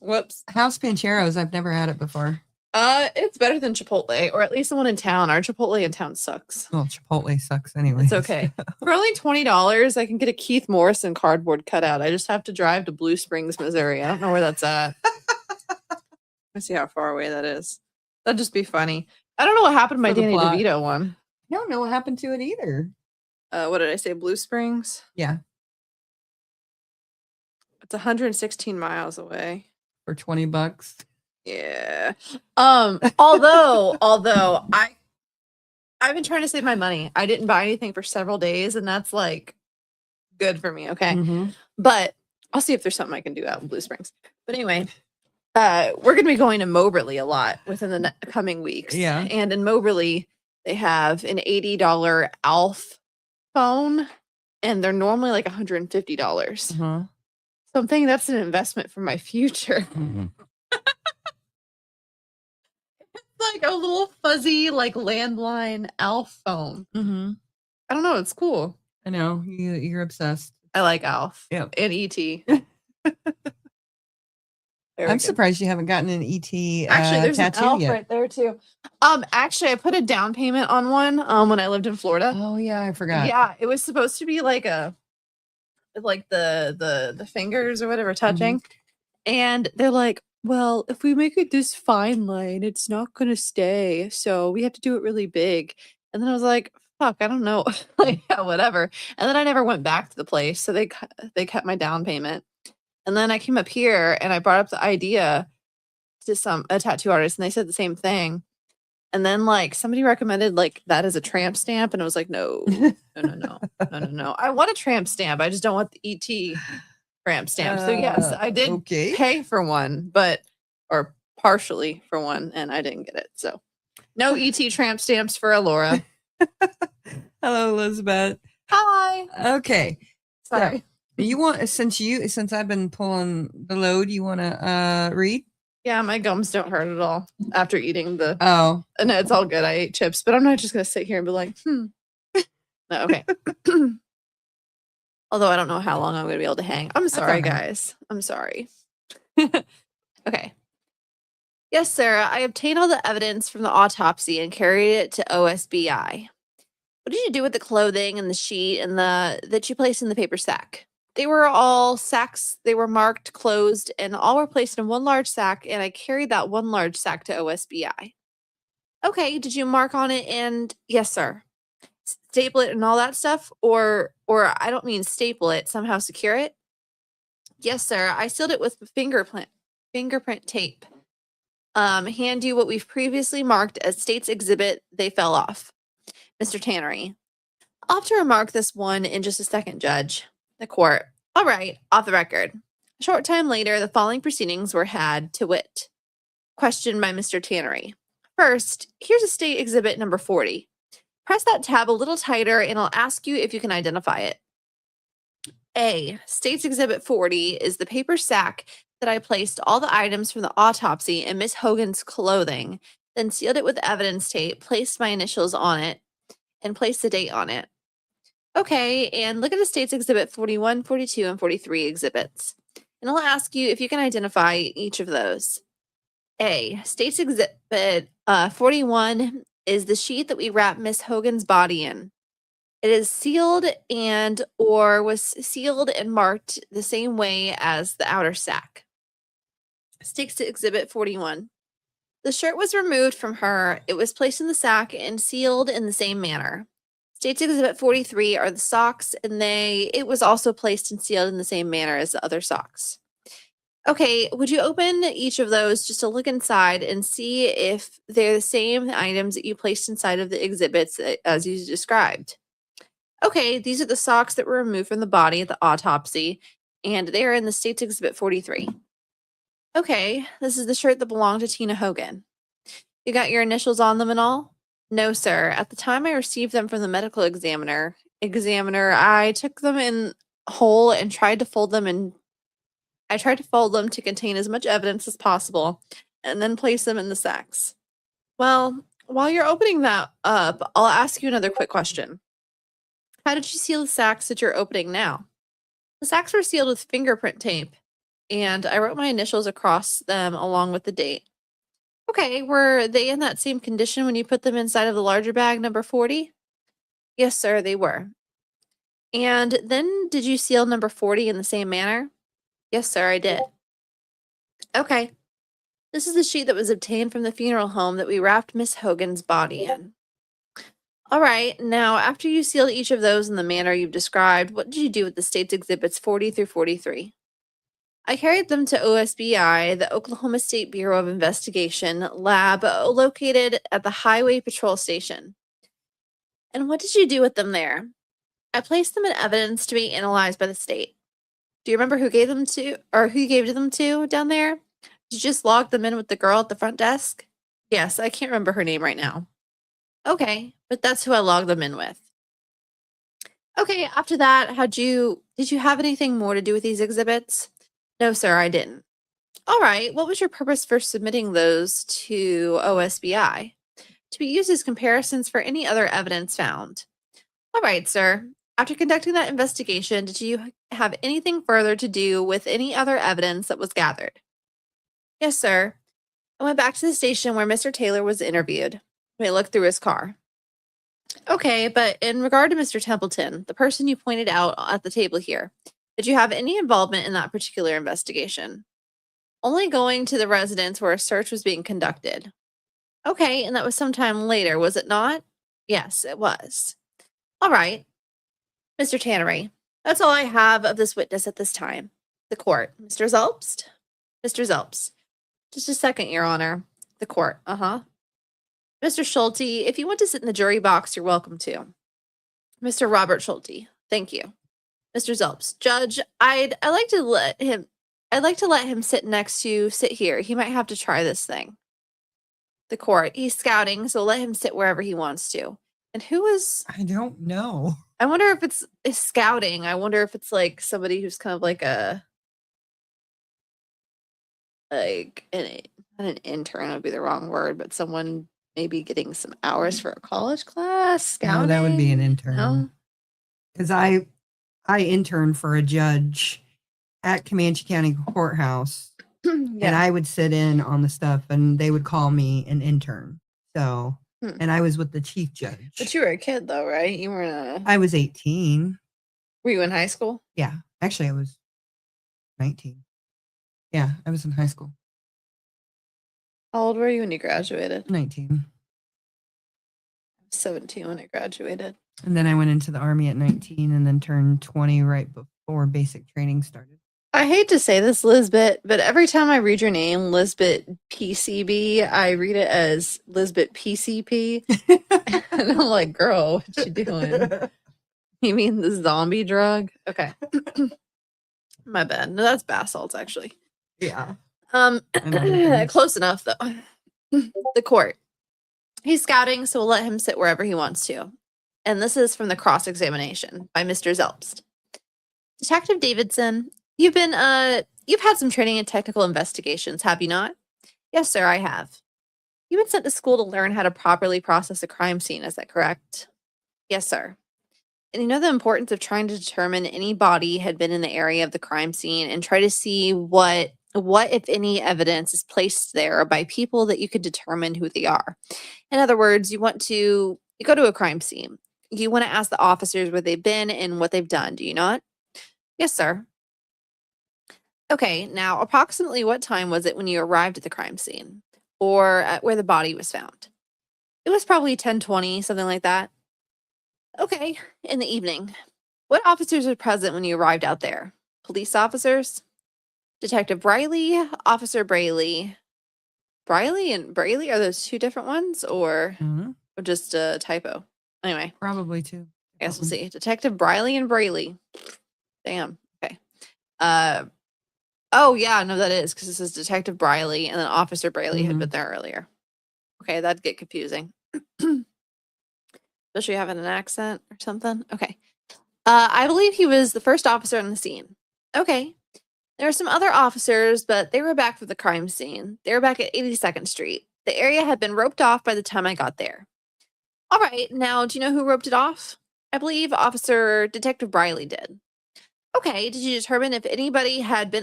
[SPEAKER 8] Whoops.
[SPEAKER 2] House Pancheros. I've never had it before.
[SPEAKER 8] It's better than Chipotle, or at least the one in town. Our Chipotle in town sucks.
[SPEAKER 2] Well, Chipotle sucks anyway.
[SPEAKER 8] It's okay. For only $20, I can get a Keith Morrison cardboard cutout. I just have to drive to Blue Springs, Missouri. I don't know where that's at. Let's see how far away that is. That'd just be funny. I don't know what happened to my
[SPEAKER 2] For the
[SPEAKER 8] Danny
[SPEAKER 2] plot.
[SPEAKER 8] DeVito one.
[SPEAKER 2] I don't know what happened to it either.
[SPEAKER 8] What did I say? Blue Springs?
[SPEAKER 2] Yeah,
[SPEAKER 8] It's 116 miles away.
[SPEAKER 2] for $20.
[SPEAKER 8] Yeah. Although I've been trying to save my money. I didn't buy anything for several days, and that's like good for me. Okay.
[SPEAKER 2] Mhm.
[SPEAKER 8] But I'll see if there's something I can do out in Blue Springs. But anyway, we're gonna be going to Moberly a lot within the coming weeks.
[SPEAKER 2] Yeah.
[SPEAKER 8] And in Moberly, they have an $80 Alf phone, and they're normally like $150.
[SPEAKER 2] Uh-huh.
[SPEAKER 8] So I'm thinking that's an investment for my future. Like a little fuzzy, like landline Alf phone.
[SPEAKER 2] Mm-hmm.
[SPEAKER 8] I don't know. It's cool.
[SPEAKER 2] I know you're obsessed.
[SPEAKER 8] I like Alf.
[SPEAKER 2] Yeah.
[SPEAKER 8] And ET.
[SPEAKER 2] I'm surprised you haven't gotten an ET
[SPEAKER 8] Actually, there's an
[SPEAKER 2] tattoo
[SPEAKER 8] Alf
[SPEAKER 2] yet.
[SPEAKER 8] right there too. Actually, I put a down payment on one when I lived in Florida.
[SPEAKER 2] Oh yeah, I forgot.
[SPEAKER 8] Yeah, it was supposed to be like the fingers or whatever touching, and they're like, well, if we make it this fine line, it's not gonna stay, so we have to do it really big. And then I was like, fuck, I don't know. Like, yeah, whatever. And then I never went back to the place, so they kept my down payment. And then I came up here and I brought up the idea to a tattoo artist, and they said the same thing. And then like somebody recommended like that as a tramp stamp, and I was like, no. I want a tramp stamp. I just don't want the ET tramp stamp. So yes, I did pay for one, or partially for one, and I didn't get it. So no ET tramp stamps for Alora.
[SPEAKER 2] Hello, Elizabeth.
[SPEAKER 8] Hi.
[SPEAKER 2] Okay.
[SPEAKER 8] Sorry.
[SPEAKER 2] So, you want since I've been pulling the load, you want to read?
[SPEAKER 8] Yeah, my gums don't hurt at all after eating the.
[SPEAKER 2] Oh.
[SPEAKER 8] No, it's all good. I ate chips, but I'm not just gonna sit here and be like, No, okay. Although I don't know how long I'm gonna be able to hang. I'm sorry, guys. I'm sorry. Okay. Yes, Sarah. I obtained all the evidence from the autopsy and carried it to OSBI. What did you do with the clothing and the sheet and that you placed in the paper sack? They were all sacks. They were marked, closed, and all were placed in one large sack, and I carried that one large sack to OSBI. Okay, did you mark on it and yes, sir. Staple it and all that stuff? Or I don't mean staple it, somehow secure it? Yes, sir. I sealed it with fingerprint tape. Hand you what we've previously marked as state's exhibit. They fell off. Mr. Tannery. I'll have to remark this one in just a second, Judge. The court. All right, off the record. A short time later, the following proceedings were had, to wit. Questioned by Mr. Tannery. First, here's a state exhibit number 40. Press that tab a little tighter and I'll ask you if you can identify it. A. State's exhibit 40 is the paper sack that I placed all the items from the autopsy in Miss Hogan's clothing, then sealed it with evidence tape, placed my initials on it, and placed the date on it. Okay, and look at the state's exhibit 41, 42, and 43 exhibits. And I'll ask you if you can identify each of those. A. State's exhibit 41 is the sheet that we wrapped Miss Hogan's body in. It is sealed was sealed and marked the same way as the outer sack. State's exhibit 41. The shirt was removed from her. It was placed in the sack and sealed in the same manner. State's exhibit 43 are the socks, and it was also placed and sealed in the same manner as the other socks. Okay, would you open each of those just to look inside and see if they're the same items that you placed inside of the exhibits as you described? Okay, these are the socks that were removed from the body at the autopsy, and they are in the state's exhibit 43. Okay, this is the shirt that belonged to Athena Hogan. You got your initials on them and all? No, sir. At the time I received them from the medical examiner, I took them in whole and tried to fold them to contain as much evidence as possible and then place them in the sacks. Well, while you're opening that up, I'll ask you another quick question. How did you seal the sacks that you're opening now? The sacks were sealed with fingerprint tape and I wrote my initials across them along with the date. Okay, were they in that same condition when you put them inside of the larger bag, number 40? Yes, sir, they were. And then did you seal number 40 in the same manner? Yes, sir, I did. Okay. This is the sheet that was obtained from the funeral home that we wrapped Miss Hogan's body in. All right, now after you sealed each of those in the manner you've described, what did you do with the state's exhibits 40 through 43? I carried them to OSBI, the Oklahoma State Bureau of Investigation lab located at the Highway Patrol Station. And what did you do with them there? I placed them in evidence to be analyzed by the state. Do you remember who gave them to, or who you gave them to down there? Did you just log them in with the girl at the front desk? Yes, I can't remember her name right now. Okay, but that's who I logged them in with. Okay, after that, did you have anything more to do with these exhibits? No, sir, I didn't. All right, what was your purpose for submitting those to OSBI? To be used as comparisons for any other evidence found. All right, sir. After conducting that investigation, did you have anything further to do with any other evidence that was gathered? Yes, sir. I went back to the station where Mr. Taylor was interviewed. We looked through his car. Okay, but in regard to Mr. Templeton, the person you pointed out at the table here, did you have any involvement in that particular investigation? Only going to the residence where a search was being conducted. Okay, and that was sometime later, was it not? Yes, it was. All right. Mr. Tannery, that's all I have of this witness at this time. The court. Mr. Zelpst? Mr. Zelpst. Just a second, Your Honor. The court. Mr. Schulte, if you want to sit in the jury box, you're welcome to. Mr. Robert Schulte. Thank you. Mr. Zelpst. Judge, I'd like to let him sit here. He might have to try this thing. The court. He's scouting, so let him sit wherever he wants to. And who is...
[SPEAKER 2] I don't know.
[SPEAKER 8] I wonder if it's scouting. I wonder if it's like somebody who's kind of like not an intern would be the wrong word, but someone maybe getting some hours for a college class. Scouting?
[SPEAKER 2] No, that would be an intern.
[SPEAKER 8] No?
[SPEAKER 2] Because I interned for a judge at Comanche County Courthouse, and I would sit in on the stuff, and they would call me an intern. So, and I was with the chief judge.
[SPEAKER 8] But you were a kid, though, right? You were
[SPEAKER 2] I was 18.
[SPEAKER 8] Were you in high school?
[SPEAKER 2] Yeah. Actually, I was 19. Yeah, I was in high school.
[SPEAKER 8] How old were you when you graduated?
[SPEAKER 2] 19.
[SPEAKER 8] 17 when I graduated.
[SPEAKER 2] And then I went into the Army at 19 and then turned 20 right before basic training started.
[SPEAKER 8] I hate to say this, Lisbeth, but every time I read your name, Lisbeth PCB, I read it as Lisbeth PCP. And I'm like, girl, what you doing? You mean the zombie drug? Okay. My bad. No, that's bath salts, actually.
[SPEAKER 2] Yeah.
[SPEAKER 8] Close enough, though. The court. He's scouting, so we'll let him sit wherever he wants to. And this is from the cross-examination by Mr. Zelpst. Detective Davidson, you've had some training in technical investigations, have you not? Yes, sir, I have. You've been sent to school to learn how to properly process a crime scene, is that correct? Yes, sir. And you know the importance of trying to determine any body had been in the area of the crime scene and try to see what, if any, evidence is placed there by people that you could determine who they are. In other words, you go to a crime scene. You want to ask the officers where they've been and what they've done, do you not? Yes, sir. Okay, now approximately what time was it when you arrived at the crime scene or at where the body was found? It was probably 10:20, something like that. Okay, in the evening. What officers were present when you arrived out there? Police officers? Detective Briley, Officer Brayley. Briley and Brayley, are those two different ones or just a typo? Anyway.
[SPEAKER 2] Probably two.
[SPEAKER 8] I guess we'll see. Detective Briley and Brayley. Damn. Okay. Oh, yeah, no, that is because this is Detective Briley and then Officer Brayley had been there earlier. Okay, that'd get confusing. Especially having an accent or something. Okay. I believe he was the first officer on the scene. Okay. There were some other officers, but they were back from the crime scene. They were back at 82nd Street. The area had been roped off by the time I got there. All right. Now, do you know who roped it off? I believe Detective Briley did. Okay, did you determine if anybody had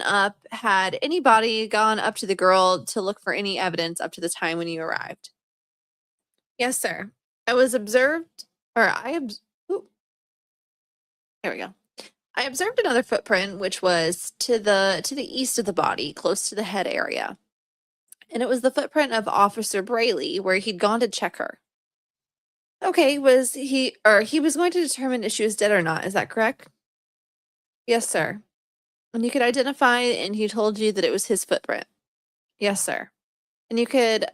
[SPEAKER 8] anybody gone up to the girl to look for any evidence up to the time when you arrived? Yes, sir. I was observed, or ooh, there we go. I observed another footprint, which was to the east of the body, close to the head area. And it was the footprint of Officer Brayley, where he'd gone to check her. Okay, he was going to determine if she was dead or not, is that correct? Yes, sir. And you could identify, and he told you that it was his footprint. Yes, sir. And you could,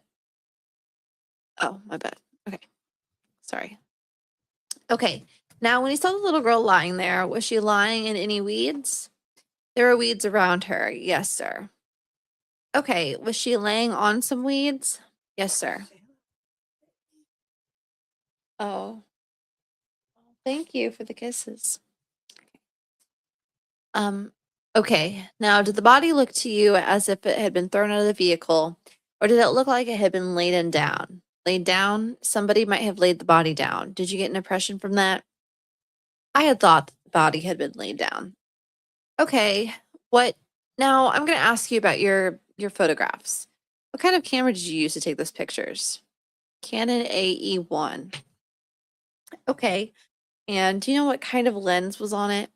[SPEAKER 8] oh, my bad. Okay. Sorry. Okay. Now, when you saw the little girl lying there, was she lying in any weeds? There were weeds around her. Yes, sir. Okay. Was she laying on some weeds? Yes, sir. Oh. Thank you for the kisses. Okay. Now, did the body look to you as if it had been thrown out of the vehicle, or did it look like it had been laid down? Laid down? Somebody might have laid the body down. Did you get an impression from that? I had thought the body had been laid down. Okay. Now I'm going to ask you about your photographs. What kind of camera did you use to take those pictures? Canon AE1. Okay. And do you know what kind of lens was on it?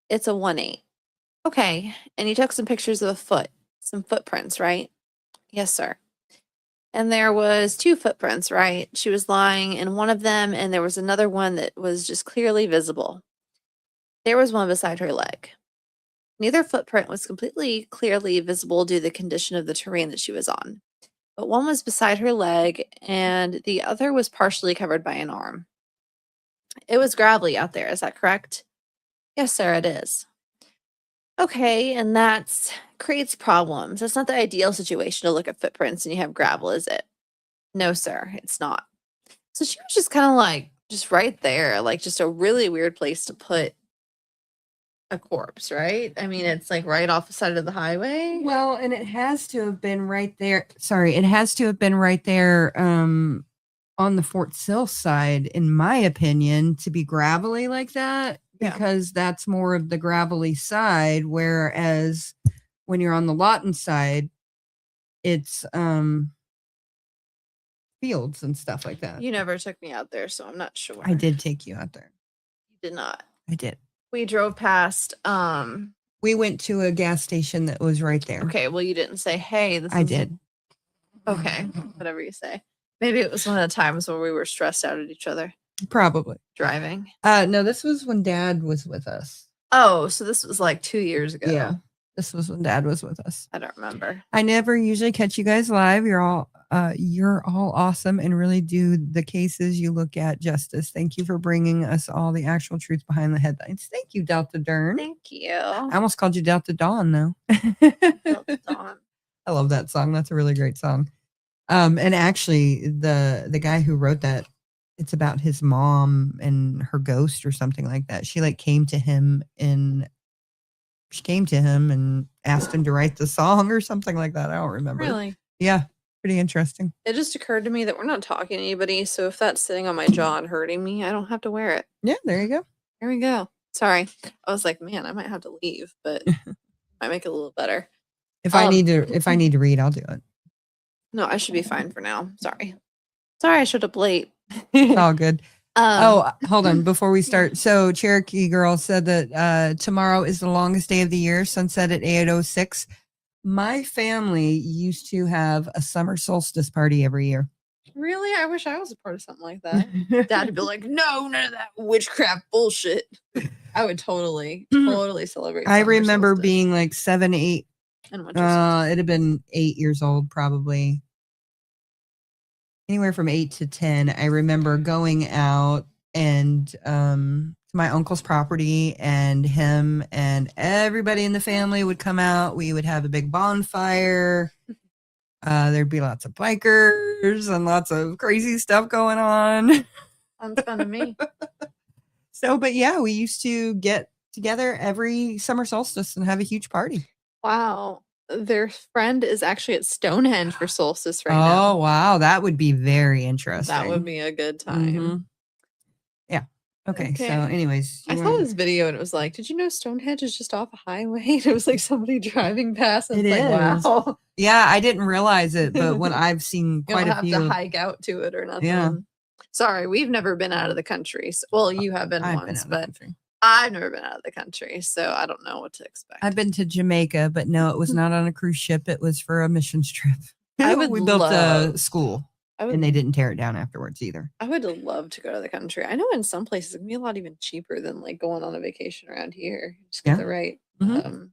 [SPEAKER 8] It's a 1.8. Okay. And you took some pictures of a foot, some footprints, right? Yes, sir. And there was 2 footprints, right? She was lying in one of them, and there was another one that was just clearly visible. There was one beside her leg. Neither footprint was completely clearly visible due to the condition of the terrain that she was on. But one was beside her leg, and the other was partially covered by an arm. It was gravelly out there, is that correct? Yes, sir, it is. Okay, and that creates problems. That's not the ideal situation to look at footprints and you have gravel, is it? No, sir, it's not. So she was just kind of like, just right there, like just a really weird place to put a corpse, right? I mean, it's like right off the side of the highway.
[SPEAKER 2] Well, and it has to have been right there. Sorry, it has to have been right there on the Fort Sill side, in my opinion, to be gravelly like that.
[SPEAKER 8] Yeah.
[SPEAKER 2] Because that's more of the gravelly side, whereas when you're on the Lawton side, it's fields and stuff like that.
[SPEAKER 8] You never took me out there, so I'm not sure.
[SPEAKER 2] I did take you out there.
[SPEAKER 8] You did not.
[SPEAKER 2] I did.
[SPEAKER 8] We drove past.
[SPEAKER 2] We went to a gas station that was right there.
[SPEAKER 8] Okay, well, you didn't say, hey, this
[SPEAKER 2] I
[SPEAKER 8] is.
[SPEAKER 2] did.
[SPEAKER 8] Okay, whatever you say. Maybe it was one of the times where we were stressed out at each other
[SPEAKER 2] Probably.
[SPEAKER 8] driving.
[SPEAKER 2] No, this was when Dad was with us.
[SPEAKER 8] Oh, so this was like 2 years ago.
[SPEAKER 2] Yeah. This was when Dad was with us.
[SPEAKER 8] I don't remember.
[SPEAKER 2] I never usually catch you guys live. You're all awesome and really do the cases you look at justice. Thank you for bringing us all the actual truth behind the headlines. Thank you, Delta Dern.
[SPEAKER 8] Thank you.
[SPEAKER 2] I almost called you Delta Dawn, though.
[SPEAKER 8] Delta Dawn.
[SPEAKER 2] I love that song. That's a really great song. And actually, the guy who wrote that, it's about his mom and her ghost or something like that. She came to him and asked him to write the song or something like that. I don't remember.
[SPEAKER 8] Really?
[SPEAKER 2] Yeah. Pretty interesting.
[SPEAKER 8] It just occurred to me that we're not talking to anybody, so if that's sitting on my jaw and hurting me, I don't have to wear it.
[SPEAKER 2] Yeah, there you go.
[SPEAKER 8] There we go. Sorry. I was like, man, I might have to leave, but might make it a little better.
[SPEAKER 2] If I need to read, I'll do it.
[SPEAKER 8] No, I should be fine for now. Sorry, I showed up late.
[SPEAKER 2] It's all good. Hold on before we start. So Cherokee Girl said that tomorrow is the longest day of the year, sunset at 8:06. My family used to have a summer solstice party every year.
[SPEAKER 8] Really? I wish I was a part of something like that. Dad would be like, no, none of that witchcraft bullshit. I would totally celebrate.
[SPEAKER 2] I
[SPEAKER 8] summer
[SPEAKER 2] remember
[SPEAKER 8] solstice.
[SPEAKER 2] being like 7, 8.
[SPEAKER 8] And winter solstice.
[SPEAKER 2] It'd have been 8 years old, probably. Anywhere from 8 to 10. I remember going out and to my uncle's property, and him and everybody in the family would come out. We would have a big bonfire. There'd be lots of bikers and lots of crazy stuff going on.
[SPEAKER 8] Sounds fun to me.
[SPEAKER 2] So, but yeah, we used to get together every summer solstice and have a huge party.
[SPEAKER 8] Wow. Their friend is actually at Stonehenge for solstice right now.
[SPEAKER 2] Oh, wow. That would be very interesting.
[SPEAKER 8] That would be a good time.
[SPEAKER 2] Mhm. Yeah. Okay, so
[SPEAKER 8] Okay.
[SPEAKER 2] anyways,
[SPEAKER 8] I saw this video and it was like, did you know Stonehenge is just off a highway? And it was like somebody driving past and
[SPEAKER 2] It
[SPEAKER 8] it's like,
[SPEAKER 2] is.
[SPEAKER 8] wow.
[SPEAKER 2] Yeah, I didn't realize it, but when I've seen
[SPEAKER 8] You
[SPEAKER 2] quite
[SPEAKER 8] don't
[SPEAKER 2] a
[SPEAKER 8] have to
[SPEAKER 2] few,
[SPEAKER 8] hike out to it or nothing.
[SPEAKER 2] Yeah.
[SPEAKER 8] Sorry, we've never been out of the country. Well, you have been
[SPEAKER 2] I've been
[SPEAKER 8] once,
[SPEAKER 2] out of the
[SPEAKER 8] but
[SPEAKER 2] country.
[SPEAKER 8] I've never been out of the country, so I don't know what to expect.
[SPEAKER 2] I've been to Jamaica, but no, it was not on a cruise ship. It was for a missions trip.
[SPEAKER 8] I would
[SPEAKER 2] We built a
[SPEAKER 8] love-
[SPEAKER 2] school,
[SPEAKER 8] I would,
[SPEAKER 2] and they didn't tear it down afterwards either.
[SPEAKER 8] I would love to go to the country. I know in some places it can be a lot even cheaper than like going on a vacation around here. Just get
[SPEAKER 2] Yeah.
[SPEAKER 8] the right,
[SPEAKER 2] Mhm.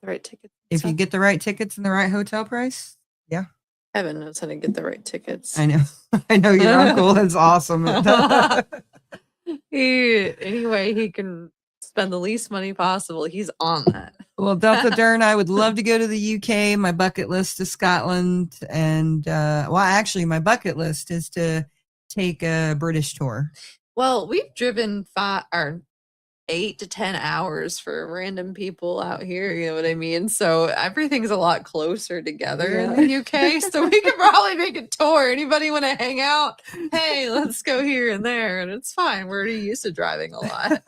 [SPEAKER 8] the right tickets.
[SPEAKER 2] If you get the right tickets and the right hotel price, yeah,
[SPEAKER 8] Evan knows how to get the right tickets.
[SPEAKER 2] I know. I know your uncle is awesome.
[SPEAKER 8] Anyway, he can spend the least money possible. He's on that.
[SPEAKER 2] Well, Delta Dern, I would love to go to the UK. My bucket list is Scotland. And, well, actually, my bucket list is to take a British tour.
[SPEAKER 8] Well, we've driven 8 to 10 hours for random people out here, you know what I mean? So everything's a lot closer together in the UK. So we could probably make a tour. Anybody want to hang out? Hey, let's go here and there. And it's fine. We're already used to driving a lot.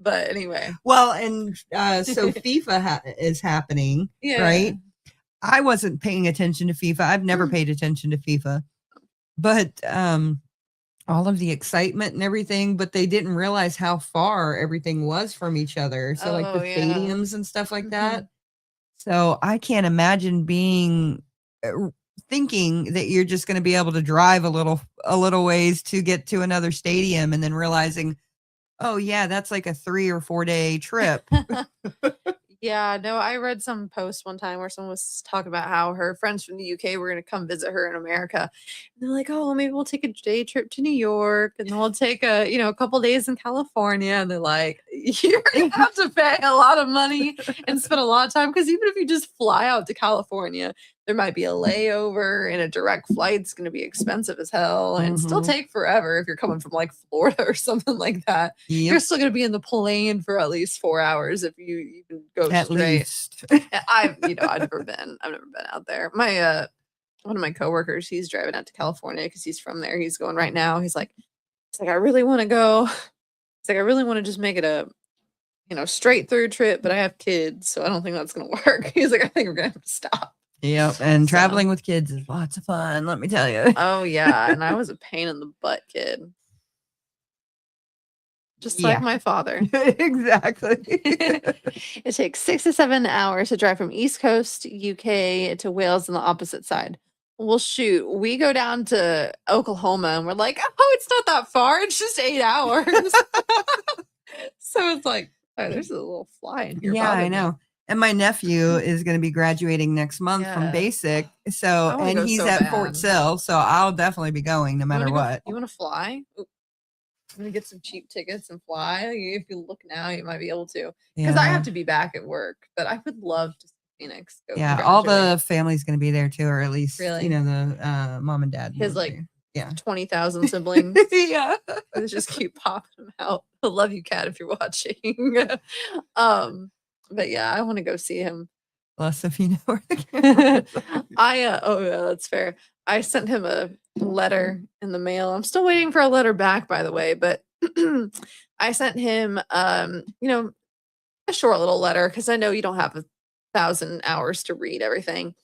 [SPEAKER 8] But anyway.
[SPEAKER 2] Well, and so FIFA is happening,
[SPEAKER 8] Yeah.
[SPEAKER 2] right? I wasn't paying attention to FIFA. I've never paid attention to FIFA. But all of the excitement and everything, but they didn't realize how far everything was from each other. So like the
[SPEAKER 8] Oh, yeah.
[SPEAKER 2] stadiums and stuff like that. So I can't imagine being thinking that you're just going to be able to drive a little ways to get to another stadium and then realizing, oh yeah, that's like a 3 or 4 day trip.
[SPEAKER 8] Yeah, no, I read some post one time where someone was talking about how her friends from the UK were going to come visit her in America. And they're like, oh, well, maybe we'll take a day trip to New York and then we'll take a couple days in California. And they're like, you're going to have to pay a lot of money and spend a lot of time. Because even if you just fly out to California, there might be a layover and a direct flight's going to be expensive as hell and still take forever if you're coming from like Florida or something like that. You're still going to be in the plane for at least 4 hours if you even go
[SPEAKER 2] At
[SPEAKER 8] straight.
[SPEAKER 2] least.
[SPEAKER 8] I've never been out there. My one of my coworkers, he's driving out to California because he's from there. He's going right now. He's like, I really want to go. It's like I really want to just make it a straight through trip, but I have kids, so I don't think that's gonna work. He's like, I think we're gonna have to stop.
[SPEAKER 2] Yep. And
[SPEAKER 8] So-
[SPEAKER 2] traveling with kids is lots of fun, let me tell you.
[SPEAKER 8] Oh yeah, and I was a pain in the butt kid. Just
[SPEAKER 2] Yeah.
[SPEAKER 8] like my father.
[SPEAKER 2] Exactly.
[SPEAKER 8] It takes 6 to 7 hours to drive from East Coast UK to Wales on the opposite side. Well, shoot, we go down to Oklahoma and we're like, oh, it's not that far. It's just 8 hours. So it's like, oh, there's a little fly in here.
[SPEAKER 2] Yeah, I
[SPEAKER 8] bothering me.
[SPEAKER 2] know. And my nephew is going to be graduating next month from
[SPEAKER 8] Yeah.
[SPEAKER 2] basic.
[SPEAKER 8] I
[SPEAKER 2] So,
[SPEAKER 8] wanna
[SPEAKER 2] and
[SPEAKER 8] go
[SPEAKER 2] he's
[SPEAKER 8] so
[SPEAKER 2] at Fort
[SPEAKER 8] bad.
[SPEAKER 2] Sill. So I'll definitely be going no matter what.
[SPEAKER 8] You want to fly? Ooh. I'm going to get some cheap tickets and fly. If you look now, you might be able to. Because I have to be back at work, but I would love to see Phoenix. Go
[SPEAKER 2] Yeah, all
[SPEAKER 8] graduate.
[SPEAKER 2] the family's going to be there too, or at least,
[SPEAKER 8] Really?
[SPEAKER 2] the mom and dad.
[SPEAKER 8] His
[SPEAKER 2] will
[SPEAKER 8] like
[SPEAKER 2] be. Yeah.
[SPEAKER 8] 20,000 siblings.
[SPEAKER 2] Yeah.
[SPEAKER 8] They just keep popping them out. I love you, Kat, if you're watching. But yeah, I want to go see him.
[SPEAKER 2] Plus, if you know where the camera is.
[SPEAKER 8] Oh yeah, that's fair. I sent him a letter in the mail. I'm still waiting for a letter back, by the way, but I sent him a short little letter because I know you don't have 1,000 hours to read everything.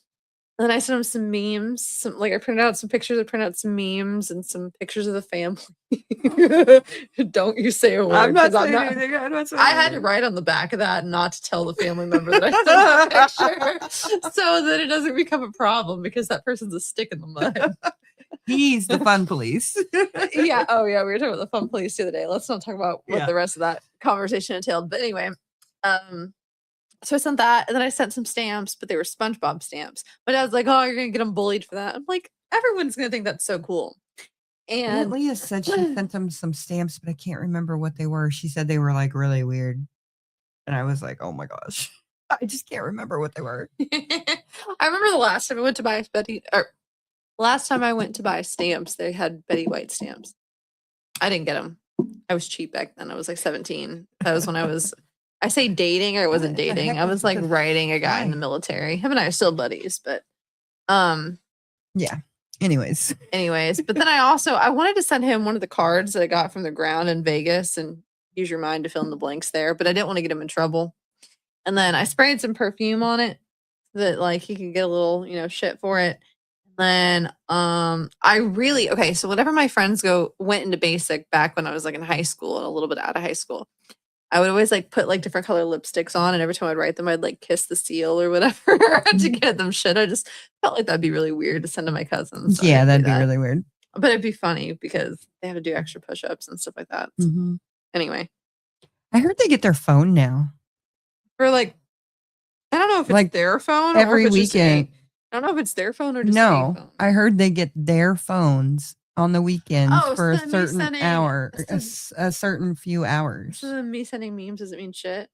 [SPEAKER 8] And then I sent him some memes. I printed out some pictures. I printed out some memes and some pictures of the family. Don't you say a word.
[SPEAKER 2] I'm not
[SPEAKER 8] 'cause
[SPEAKER 2] saying anything. I'm not saying
[SPEAKER 8] I had to
[SPEAKER 2] anything.
[SPEAKER 8] write on the back of that not to tell the family member that I sent the picture so that it doesn't become a problem because that person's a stick in the mud.
[SPEAKER 2] He's the fun police.
[SPEAKER 8] Yeah. Oh, yeah. We were talking about the fun police the other day. Let's not talk about what
[SPEAKER 2] Yeah.
[SPEAKER 8] the rest of that conversation entailed. But anyway, so I sent that and then I sent some stamps, but they were SpongeBob stamps. But I was like, oh, you're going to get them bullied for that. I'm like, everyone's going to think that's so cool.
[SPEAKER 2] Aunt
[SPEAKER 8] And
[SPEAKER 2] Leah said she sent him some stamps, but I can't remember what they were. She said they were like really weird. And I was like, oh my gosh. I just can't remember what they were.
[SPEAKER 8] I remember the last time I went to buy stamps, they had Betty White stamps. I didn't get them. I was cheap back then. I was like 17. That was when I say dating, or it wasn't
[SPEAKER 2] What the
[SPEAKER 8] dating.
[SPEAKER 2] heck
[SPEAKER 8] I
[SPEAKER 2] is
[SPEAKER 8] was like
[SPEAKER 2] the
[SPEAKER 8] writing a guy in the
[SPEAKER 2] flag?
[SPEAKER 8] military. Him and I are still buddies, but
[SPEAKER 2] Yeah. Anyways.
[SPEAKER 8] But then I wanted to send him one of the cards that I got from the ground in Vegas and use your mind to fill in the blanks there, but I didn't want to get him in trouble. And then I sprayed some perfume on it so that like he could get a little, shit for it. And then so whenever my friends went into basic back when I was like in high school and a little bit out of high school, I would always like put like different color lipsticks on, and every time I'd write them, I'd like kiss the seal or whatever to get them shit. I just felt like that'd be really weird to send to my cousins. So
[SPEAKER 2] Yeah, that'd be really weird.
[SPEAKER 8] But it'd be funny because they have to do extra push-ups and stuff like that. So anyway,
[SPEAKER 2] I heard they get their phone now.
[SPEAKER 8] For like, I don't know if it's
[SPEAKER 2] Like,
[SPEAKER 8] their phone
[SPEAKER 2] every
[SPEAKER 8] or if it's
[SPEAKER 2] weekend.
[SPEAKER 8] I don't know if it's their phone or just
[SPEAKER 2] No,
[SPEAKER 8] a phone.
[SPEAKER 2] I heard they get their phones on the weekends for a
[SPEAKER 8] so me
[SPEAKER 2] certain
[SPEAKER 8] sending-
[SPEAKER 2] hour,
[SPEAKER 8] so-
[SPEAKER 2] a certain few hours.
[SPEAKER 8] So me sending memes doesn't mean shit.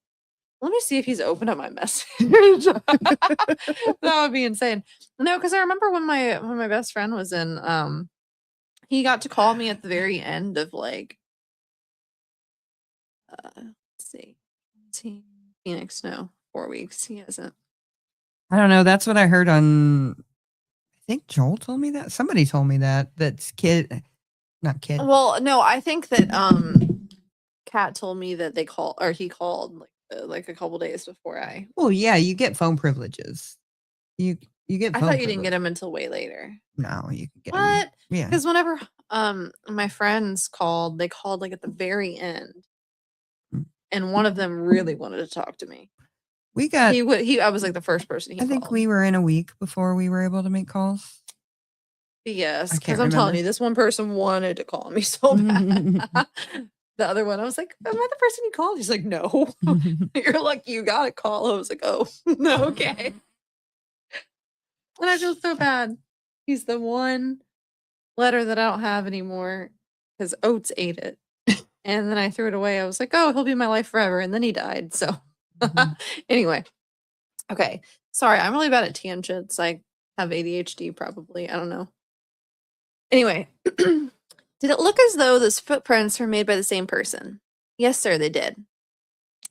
[SPEAKER 8] Let me see if he's opened up my message. That would be insane. No, because I remember when my best friend was in, he got to call me at the very end of like, let's see, Phoenix. No, 4 weeks. He hasn't.
[SPEAKER 2] I don't know. That's what I heard on. I think Joel told me that. Somebody told me that. That's not kid.
[SPEAKER 8] Well, no, I think that Kat told me that he called like a couple days before I.
[SPEAKER 2] Well, yeah, you get phone privileges. You get.
[SPEAKER 8] I
[SPEAKER 2] phone
[SPEAKER 8] thought you didn't get
[SPEAKER 2] privilege.
[SPEAKER 8] them until way later.
[SPEAKER 2] No, you can get 'em.
[SPEAKER 8] What?
[SPEAKER 2] Yeah.
[SPEAKER 8] Because whenever my friends called, they called like at the very end, and one of them really wanted to talk to me.
[SPEAKER 2] We got.
[SPEAKER 8] I was like the first person he
[SPEAKER 2] I think
[SPEAKER 8] called.
[SPEAKER 2] we were in a week before we were able to make calls.
[SPEAKER 8] Yes,
[SPEAKER 2] I
[SPEAKER 8] because
[SPEAKER 2] can't
[SPEAKER 8] I'm telling
[SPEAKER 2] remember.
[SPEAKER 8] you, this one person wanted to call me so bad. The other one, I was like, "Am I the person you called?" He's like, "No." You're like, "You got a call." I was like, "Oh, no, okay." And I feel so bad. He's the one letter that I don't have anymore because Oates ate it, and then I threw it away. I was like, "Oh, he'll be in my life forever," and then he died. So, anyway, okay. Sorry, I'm really bad at tangents. I have ADHD, probably. I don't know. Anyway, did it look as though those footprints were made by the same person? Yes, sir, they did.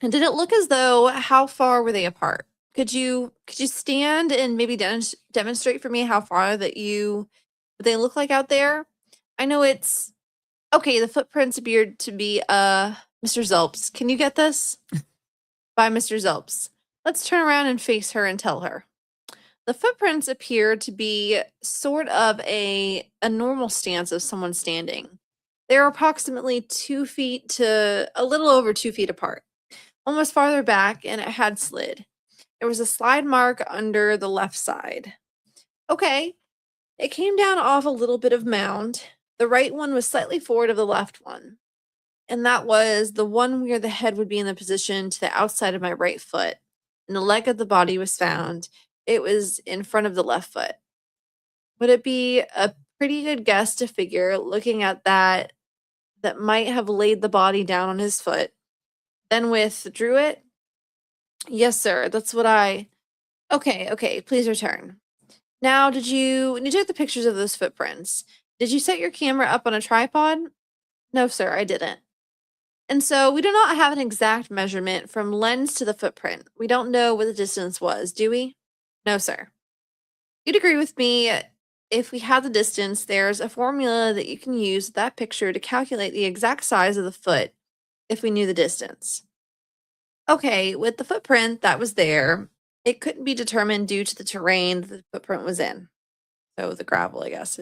[SPEAKER 8] And did it look as though, how far were they apart? Could you stand and maybe demonstrate for me how far that they look like out there? I know it's okay. The footprints appeared to be Mr. Zelps. Can you get this? By Mr. Zelps. Let's turn around and face her and tell her. The footprints appear to be sort of a normal stance of someone standing. They're approximately 2 feet to a little over 2 feet apart, almost farther back, and it had slid. There was a slide mark under the left side. Okay, it came down off a little bit of mound. The right one was slightly forward of the left one, and that was the one where the head would be in the position to the outside of my right foot, and the leg of the body was found. It was in front of the left foot. Would it be a pretty good guess to figure, looking at that might have laid the body down on his foot, then withdrew it? Yes, sir. That's what Okay, please return. Now, when you took the pictures of those footprints, did you set your camera up on a tripod? No, sir, I didn't. And so we do not have an exact measurement from lens to the footprint. We don't know what the distance was, do we? No, sir. You'd agree with me, if we had the distance, there's a formula that you can use with that picture to calculate the exact size of the foot if we knew the distance. Okay, with the footprint that was there, it couldn't be determined due to the terrain that the footprint was in. So the gravel, I guess.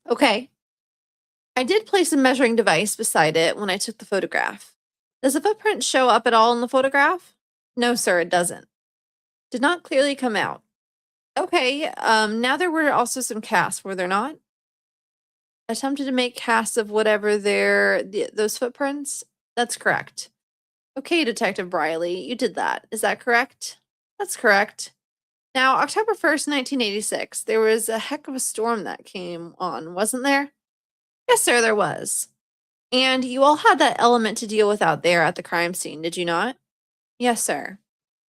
[SPEAKER 8] Okay. I did place a measuring device beside it when I took the photograph. Does the footprint show up at all in the photograph? No, sir, it doesn't. Did not clearly come out. Okay, now there were also some casts, were there not? Attempted to make casts of whatever those footprints? That's correct. Okay, Detective Briley, you did that. Is that correct? That's correct. Now, October 1st, 1986, there was a heck of a storm that came on, wasn't there? Yes, sir, there was. And you all had that element to deal with out there at the crime scene, did you not? Yes, sir.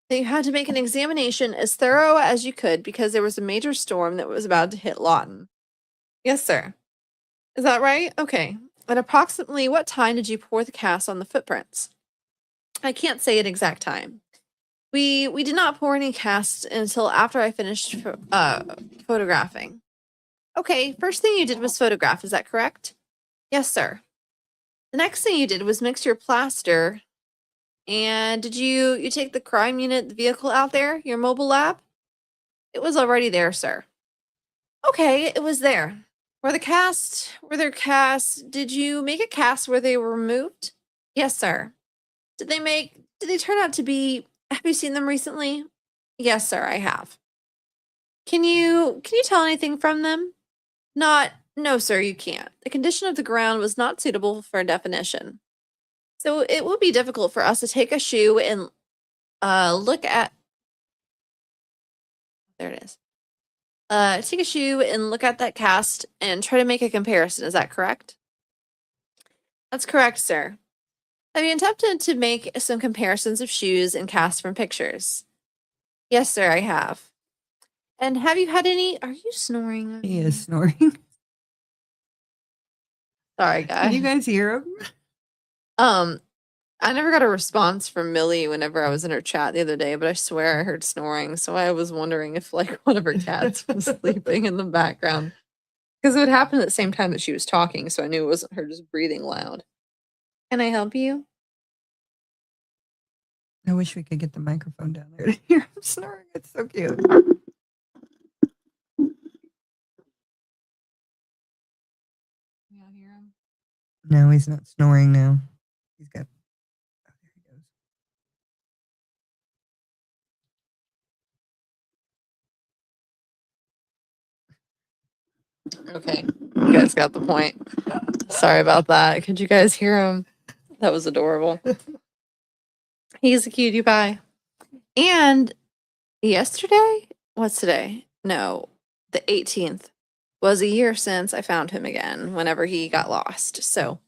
[SPEAKER 8] That you had to make an examination as thorough as you could because there was a major storm that was about to hit Lawton. Yes, sir. Is that right? Okay. At approximately what time did you pour the cast on the footprints? I can't say an exact time. We did not pour any cast until after I finished photographing. Okay, first thing you did was photograph, is that correct? Yes, sir. The next thing you did was mix your plaster. And did you take the crime unit, the vehicle out there, your mobile lab? It was already there, sir. Okay, it was there. Were there casts? Did you make a cast where they were removed? Yes, sir. Did they turn out to be, have you seen them recently? Yes, sir, I have. Can you tell anything from them? No, sir, you can't. The condition of the ground was not suitable for a definition. So it would be difficult for us to take a shoe and look at, there it is. Take a shoe and look at that cast and try to make a comparison. Is that correct? That's correct, sir. Have you attempted to make some comparisons of shoes and casts from pictures? Yes, sir, I have. And have you had any, are you snoring?
[SPEAKER 2] He is snoring.
[SPEAKER 8] Sorry, guys.
[SPEAKER 2] Can you guys hear him?
[SPEAKER 8] I never got a response from Millie whenever I was in her chat the other day, but I swear I heard snoring. So I was wondering if like one of her cats was sleeping in the background. Because it would happen at the same time that she was talking, so I knew it wasn't her just breathing loud. Can I help you?
[SPEAKER 2] I wish we could get the microphone down there to hear him snoring. It's so cute.
[SPEAKER 8] You hear him?
[SPEAKER 2] No, he's not snoring now. He's got. Oh, there he goes.
[SPEAKER 8] Okay, you guys got the point. Sorry about that. Could you guys hear him? That was adorable. He's a cutie pie. And yesterday, what's today? No, the 18th was a year since I found him again whenever he got lost. So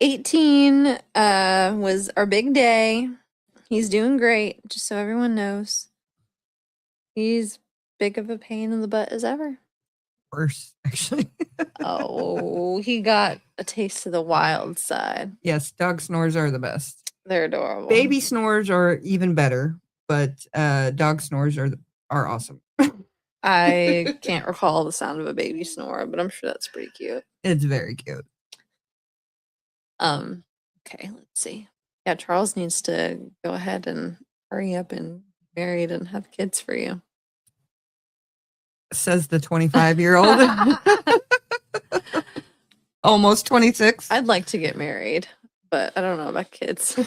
[SPEAKER 8] 18 was our big day. He's doing great, just so everyone knows. He's big of a pain in the butt as ever.
[SPEAKER 2] Worse, actually.
[SPEAKER 8] Oh, he got a taste of the wild side.
[SPEAKER 2] Yes, dog snores are the best.
[SPEAKER 8] They're adorable.
[SPEAKER 2] Baby snores are even better, but dog snores are awesome.
[SPEAKER 8] I can't recall the sound of a baby snore, but I'm sure that's pretty cute.
[SPEAKER 2] It's very cute.
[SPEAKER 8] Okay, let's see. Yeah, Charles needs to go ahead and hurry up and get married and have kids for you.
[SPEAKER 2] Says the 25-year-old. Almost 26.
[SPEAKER 8] I'd like to get married, but I don't know about kids.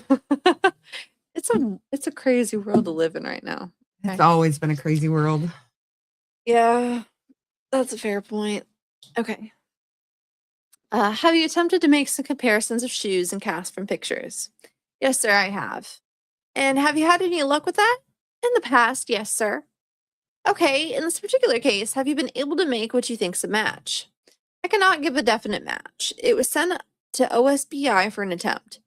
[SPEAKER 8] It's a crazy world to live in right now.
[SPEAKER 2] It's always been a crazy world.
[SPEAKER 8] Yeah, that's a fair point. Okay. Have you attempted to make some comparisons of shoes and casts from pictures? Yes, sir, I have. And have you had any luck with that? In the past, yes, sir. Okay, in this particular case, have you been able to make what you think's a match? I cannot give a definite match. It was sent to OSBI for an attempt.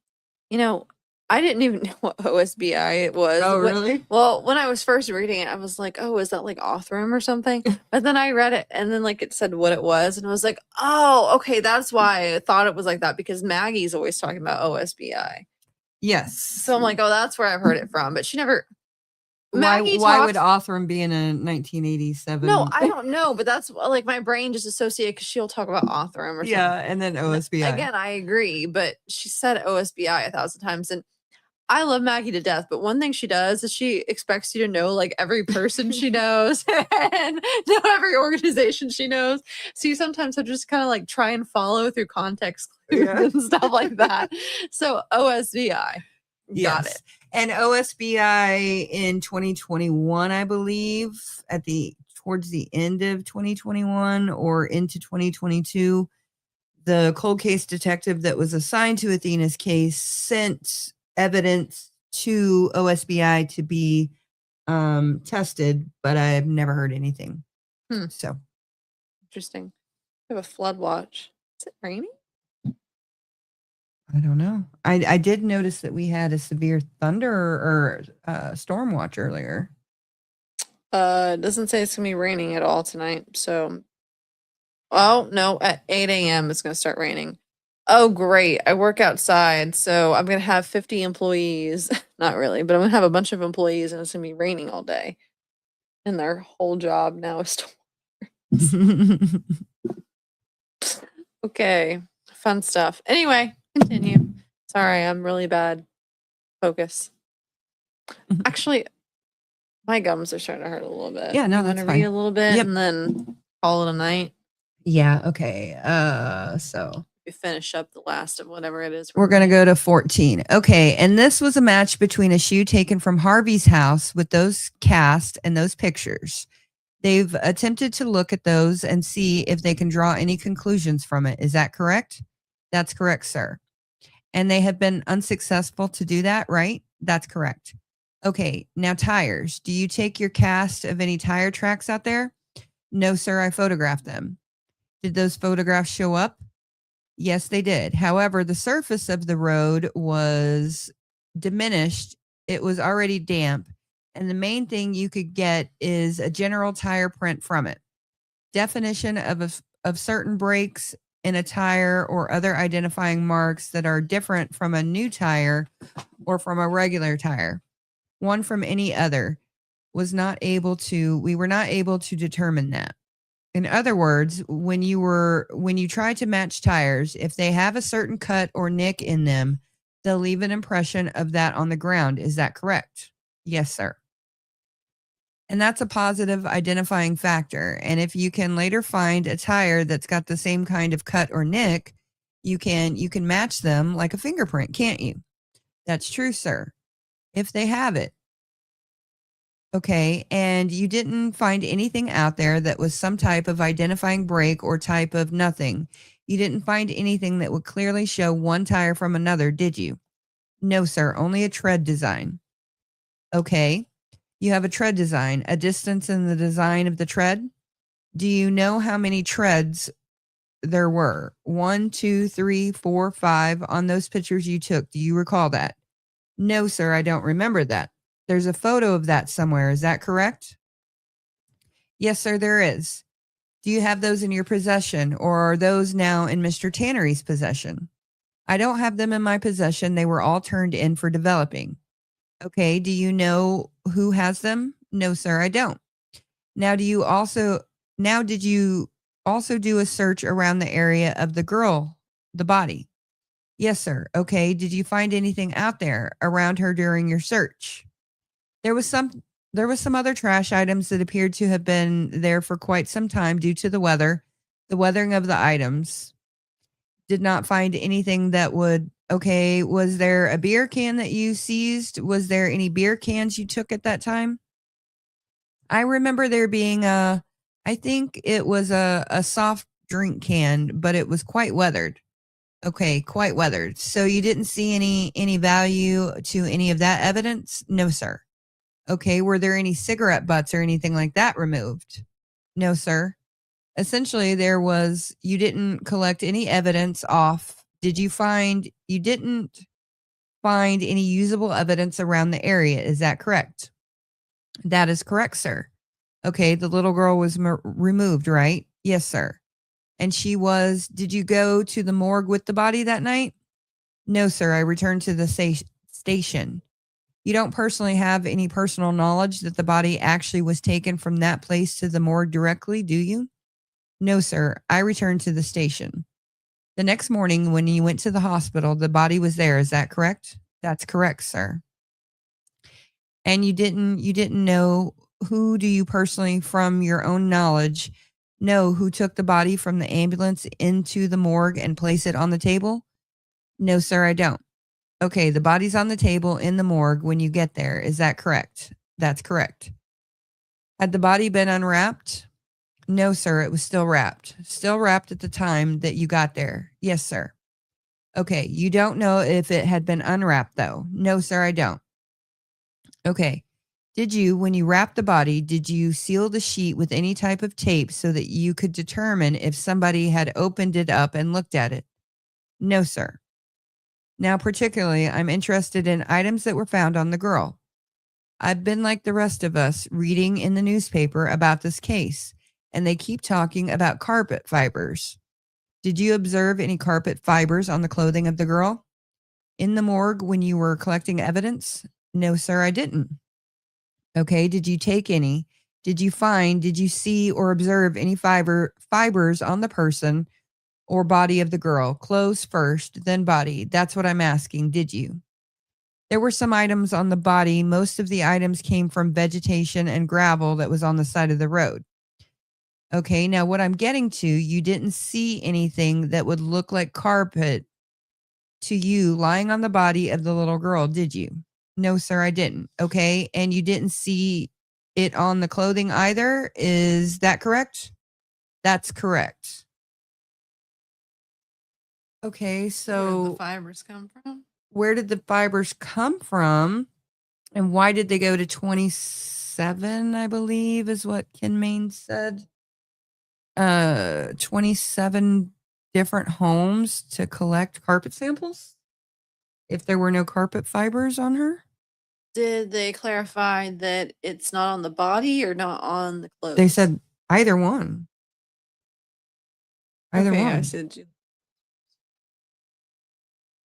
[SPEAKER 8] You know, I didn't even know what OSBI was.
[SPEAKER 2] Oh, really?
[SPEAKER 8] Well, when I was first reading it, I was like, oh, is that like Othram or something? But then I read it and then like it said what it was. And I was like, oh, okay, that's why I thought it was like that, because Maggie's always talking about OSBI.
[SPEAKER 2] Yes.
[SPEAKER 8] So I'm like, oh, that's where I've heard it from. But she never.
[SPEAKER 2] Why would Othram be in a 1987?
[SPEAKER 8] No, I don't know, but that's like my brain just associated because she'll talk about Othram or something.
[SPEAKER 2] Yeah, and then OSBI.
[SPEAKER 8] Again, I agree, but she said OSBI 1,000 times, and I love Maggie to death. But one thing she does is she expects you to know like every person she knows and know every organization she knows. So you sometimes have to just kind of like try and follow through context clues and stuff like that. So OSBI, got it.
[SPEAKER 2] And OSBI in 2021, I believe, towards the end of 2021 or into 2022, the cold case detective that was assigned to Athena's case sent evidence to OSBI to be tested, but I've never heard anything. So
[SPEAKER 8] interesting. I have a flood watch. Is it raining?
[SPEAKER 2] I don't know. I did notice that we had a severe thunder or storm watch earlier.
[SPEAKER 8] It doesn't say it's gonna be raining at all tonight. So, oh no, at 8 a.m. it's gonna start raining. Oh great! I work outside, so I'm gonna have 50 employees. Not really, but I'm gonna have a bunch of employees, and it's gonna be raining all day. And their whole job now is to Okay, fun stuff. Anyway, continue. Sorry, I'm really bad. Focus. Actually, my gums are starting to hurt a little bit.
[SPEAKER 2] Yeah, no,
[SPEAKER 8] You
[SPEAKER 2] that's
[SPEAKER 8] wanna read
[SPEAKER 2] fine.
[SPEAKER 8] a little bit
[SPEAKER 2] Yep.
[SPEAKER 8] and then call it a night?
[SPEAKER 2] Yeah, okay. So
[SPEAKER 8] We finish up the last of whatever it is.
[SPEAKER 2] we're going to go to 14. Okay, and this was a match between a shoe taken from Harvey's house with those cast and those pictures. They've attempted to look at those and see if they can draw any conclusions from it. Is that correct? That's correct, sir. And they have been unsuccessful to do that, right? That's correct. Okay, now tires. Do you take your cast of any tire tracks out there? No, sir, I photographed them. Did those photographs show up? Yes, they did. However, the surface of the road was diminished. It was already damp. And the main thing you could get is a general tire print from it. Definition of certain breaks in a tire or other identifying marks that are different from a new tire or from a regular tire. One from any other we were not able to determine that. In other words, when you try to match tires, if they have a certain cut or nick in them, they'll leave an impression of that on the ground. Is that correct? Yes, sir. And that's a positive identifying factor. And if you can later find a tire that's got the same kind of cut or nick, you can match them like a fingerprint, can't you? That's true, sir. If they have it. Okay, and you didn't find anything out there that was some type of identifying break or type of nothing. You didn't find anything that would clearly show one tire from another, did you? No, sir, only a tread design. Okay, you have a tread design, a distance in the design of the tread. Do you know how many treads there were? 1, 2, 3, 4, 5 on those pictures you took. Do you recall that? No, sir, I don't remember that. There's a photo of that somewhere. Is that correct? Yes, sir, there is. Do you have those in your possession, or are those now in Mr. Tannery's possession? I don't have them in my possession. They were all turned in for developing. Okay, do you know who has them? No, sir, I don't. Now, did you also do a search around the area of the body? Yes, sir. Okay, did you find anything out there around her during your search? There was some other trash items that appeared to have been there for quite some time due to the weathering of the items. Did not find anything that would, okay, was there a beer can that you seized? Was there any beer cans you took at that time? I remember there being I think it was a soft drink can, but it was quite weathered. Okay, quite weathered. So you didn't see any value to any of that evidence? No, sir. Okay, were there any cigarette butts or anything like that removed? No, sir. Essentially, you didn't collect any evidence off. You didn't find any usable evidence around the area. Is that correct? That is correct, sir. Okay, the little girl was removed, right? Yes, sir. And did you go to the morgue with the body that night? No, sir. I returned to the station. You don't personally have any personal knowledge that the body actually was taken from that place to the morgue directly, do you? No, sir. I returned to the station. The next morning when you went to the hospital, the body was there. Is that correct? That's correct, sir. And you didn't know, who do you personally, from your own knowledge, know who took the body from the ambulance into the morgue and placed it on the table? No, sir, I don't. Okay, the body's on the table in the morgue when you get there. Is that correct? That's correct. Had the body been unwrapped? No, sir, it was still wrapped. Still wrapped at the time that you got there. Yes, sir. Okay, you don't know if it had been unwrapped, though. No, sir, I don't. Okay. When you wrapped the body, did you seal the sheet with any type of tape so that you could determine if somebody had opened it up and looked at it? No, sir. Now, particularly, I'm interested in items that were found on the girl. I've been like the rest of us reading in the newspaper about this case, and they keep talking about carpet fibers. Did you observe any carpet fibers on the clothing of the girl? In the morgue when you were collecting evidence? No, sir, I didn't. Okay, did you take any? Did you see or observe any fibers on the person or body of the girl? Clothes first, then body. That's what I'm asking. Did you? There were some items on the body. Most of the items came from vegetation and gravel that was on the side of the road. Okay, now what I'm getting to, you didn't see anything that would look like carpet to you lying on the body of the little girl, did you? No, sir, I didn't. Okay, and you didn't see it on the clothing either. Is that correct? That's correct. Okay,
[SPEAKER 8] Where did
[SPEAKER 2] so
[SPEAKER 8] the fibers come from?
[SPEAKER 2] where did the fibers come from? And why did they go to 27, I believe, is what Ken Main said. 27 different homes to collect carpet samples if there were no carpet fibers on her.
[SPEAKER 8] Did they clarify that it's not on the body or not on the clothes?
[SPEAKER 2] They said either one. Either
[SPEAKER 8] okay,
[SPEAKER 2] one.
[SPEAKER 8] I said.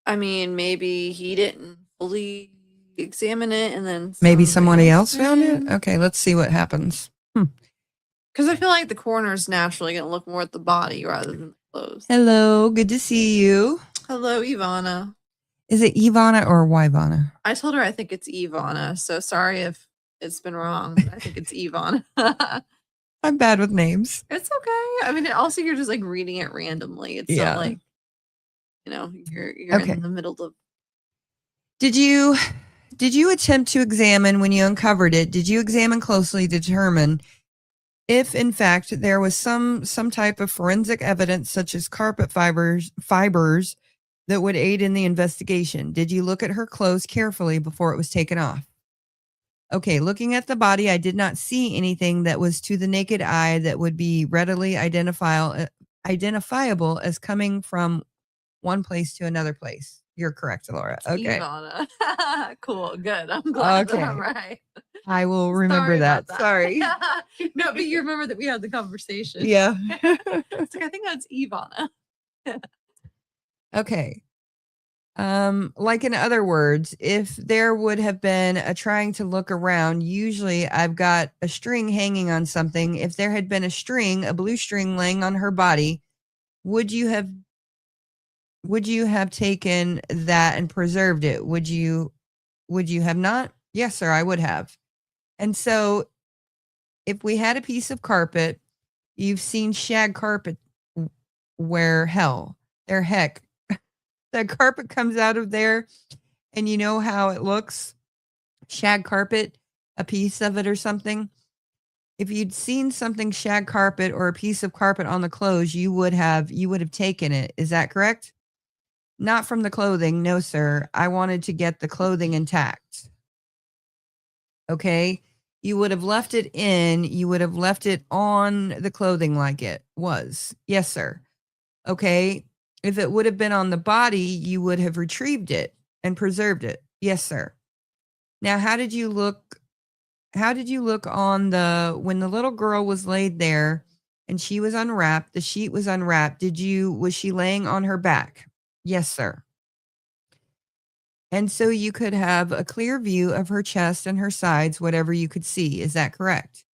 [SPEAKER 8] I mean, maybe he didn't fully examine it, and then
[SPEAKER 2] Maybe somebody else found
[SPEAKER 8] did.
[SPEAKER 2] it. Okay, let's see what happens.
[SPEAKER 8] Because I feel like the coroner's naturally going to look more at the body rather than the clothes.
[SPEAKER 2] Hello, good to see you.
[SPEAKER 8] Hello, Ivana.
[SPEAKER 2] Is it Ivana or Yvana?
[SPEAKER 8] I told her I think it's Ivana, so sorry if it's been wrong. I think it's Ivana.
[SPEAKER 2] I'm bad with names.
[SPEAKER 8] It's okay. I mean, also you're just like reading it randomly. It's not like, you know, you're
[SPEAKER 2] Okay.
[SPEAKER 8] in the middle of.
[SPEAKER 2] Did you attempt to examine when you uncovered it? Did you examine closely to determine if in fact there was some type of forensic evidence such as carpet fibers that would aid in the investigation? Did you look at her clothes carefully before it was taken off? Okay, looking at the body, I did not see anything that was to the naked eye that would be readily identifiable as coming from one place to another place. You're correct, Laura. Okay.
[SPEAKER 8] Ivana. Cool. Good. I'm glad that I'm
[SPEAKER 2] Okay.
[SPEAKER 8] right.
[SPEAKER 2] I will remember
[SPEAKER 8] Sorry
[SPEAKER 2] that.
[SPEAKER 8] about
[SPEAKER 2] Sorry.
[SPEAKER 8] No, but you remember that we had the conversation.
[SPEAKER 2] Yeah.
[SPEAKER 8] It's like, I think that's Ivana.
[SPEAKER 2] Okay. Like in other words, if there would have been a trying to look around, usually I've got a string hanging on something. If there had been a blue string laying on her body, would you have taken that and preserved it? Would you have not? Yes, sir, I would have. And so if we had a piece of carpet, you've seen shag carpet where heck, the carpet comes out of there and you know how it looks, shag carpet, a piece of it or something. If you'd seen something shag carpet or a piece of carpet on the clothes, you would have taken it. Is that correct? Not from the clothing. No, sir. I wanted to get the clothing intact. Okay. You would have left it in. You would have left it on the clothing like it was. Yes, sir. Okay. If it would have been on the body, you would have retrieved it and preserved it. Yes, sir. Now, how did you look on when the little girl was laid there and she was unwrapped, the sheet was unwrapped, was she laying on her back? Yes, sir. And so you could have a clear view of her chest and her sides, whatever you could see. Is that correct?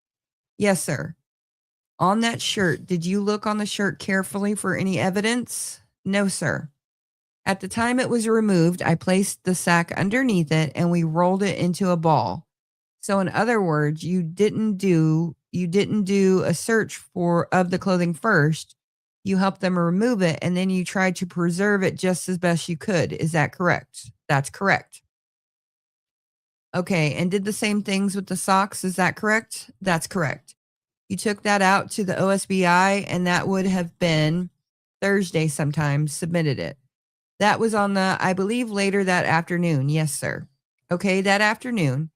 [SPEAKER 2] Yes, sir. On that shirt, did you look on the shirt carefully for any evidence? No, sir. At the time it was removed, I placed the sack underneath it and we rolled it into a ball. So in other words, you didn't do a search of the clothing first. You helped them remove it and then you tried to preserve it just as best you could. Is that correct? That's correct. Okay, and did the same things with the socks. Is that correct? That's correct. You took that out to the OSBI and that would have been Thursday sometime, submitted it. That was I believe later that afternoon. Yes, sir. Okay, that afternoon.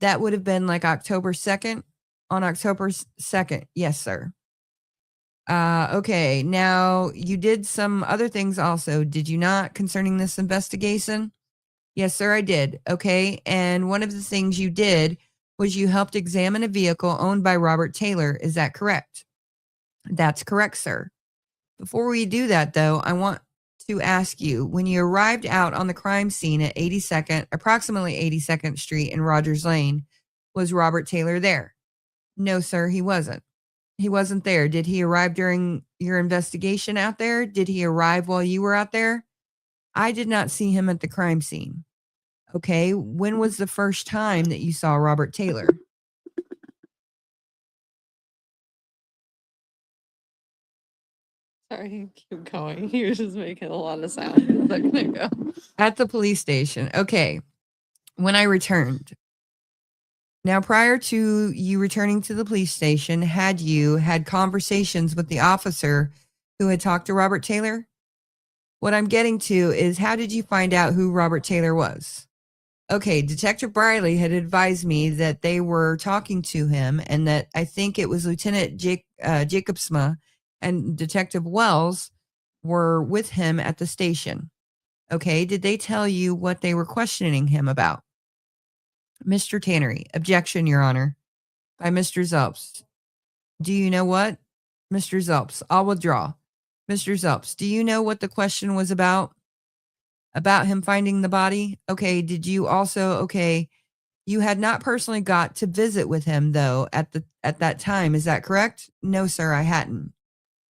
[SPEAKER 2] That would have been like October 2nd. On October 2nd. Yes, sir. Okay, now you did some other things also, did you not, concerning this investigation? Yes, sir, I did. Okay, and one of the things you did was you helped examine a vehicle owned by Robert Taylor. Is that correct? That's correct, sir. Before we do that, though, I want to ask you, when you arrived out on the crime scene at approximately 82nd Street and Rogers Lane, was Robert Taylor there? No, sir, he wasn't. He wasn't there. Did he arrive during your investigation out there? Did he arrive while you were out there? I did not see him at the crime scene. Okay, when was the first time that you saw Robert Taylor?
[SPEAKER 8] Sorry, keep going. You're just making a lot of sound. Let me go.
[SPEAKER 2] At the police station. Okay, when I returned. Now, prior to you returning to the police station, had you had conversations with the officer who had talked to Robert Taylor? What I'm getting to is, how did you find out who Robert Taylor was? Okay, Detective Briley had advised me that they were talking to him, and that I think it was Lieutenant Jacobsma and Detective Wells were with him at the station. Okay, did they tell you what they were questioning him about? Mr. Tannery, objection, Your Honor. By Mr. Zelps. Do you know what? Mr. Zelps, I'll withdraw. Mr. Zelps, do you know what the question was about? About him finding the body? Okay, did you also, okay, you had not personally got to visit with him, though, at that time, is that correct? No, sir, I hadn't.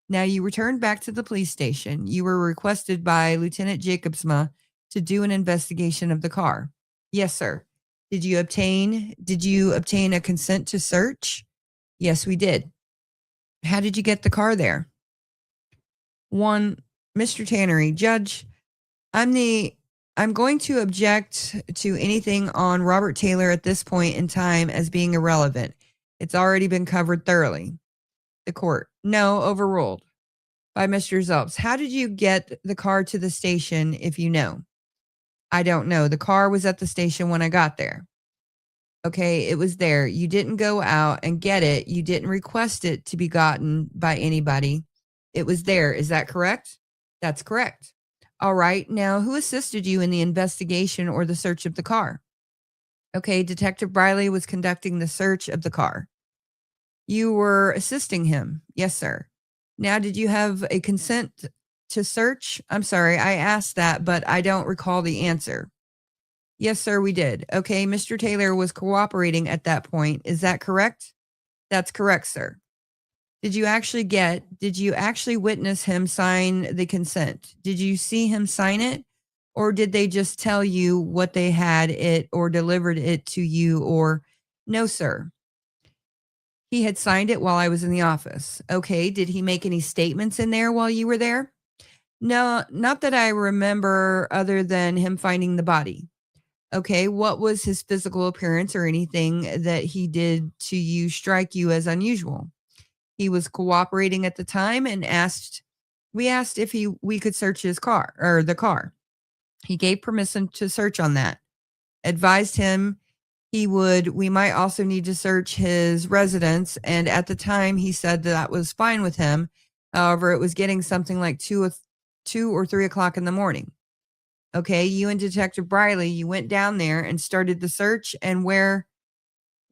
[SPEAKER 2] Now, you returned back to the police station. You were requested by Lieutenant Jacobsma to do an investigation of the car. Yes, sir. Did you obtain a consent to search? Yes, we did. How did you get the car there? One, Mr. Tannery, Judge, I'm going to object to anything on Robert Taylor at this point in time as being irrelevant. It's already been covered thoroughly. The court, no, overruled. By Mr. Zelps, how did you get the car to the station if you know? I don't know. The car was at the station when I got there. Okay, it was there. You didn't go out and get it. You didn't request it to be gotten by anybody. It was there. Is that correct? That's correct. All right. Now, who assisted you in the investigation or the search of the car? Okay, Detective Briley was conducting the search of the car. You were assisting him. Yes, sir. Now, did you have a consent to search? I'm sorry, I asked that, but I don't recall the answer. Yes, sir, we did. Okay, Mr. Taylor was cooperating at that point. Is that correct? That's correct, sir. Did you actually witness him sign the consent? Did you see him sign it? Or did they just tell you what they had it or delivered it to you? Or no, sir. He had signed it while I was in the office. Okay, did he make any statements in there while you were there? No, not that I remember, other than him finding the body. Okay, what was his physical appearance or anything that he did to you strike you as unusual? He was cooperating at the time and we asked if we could search his car or the car. He gave permission to search on that. Advised him we might also need to search his residence. And at the time he said that was fine with him. However, it was getting something like 2 or 3 o'clock in the morning. Okay, you and Detective Briley, you went down there and started the search. And where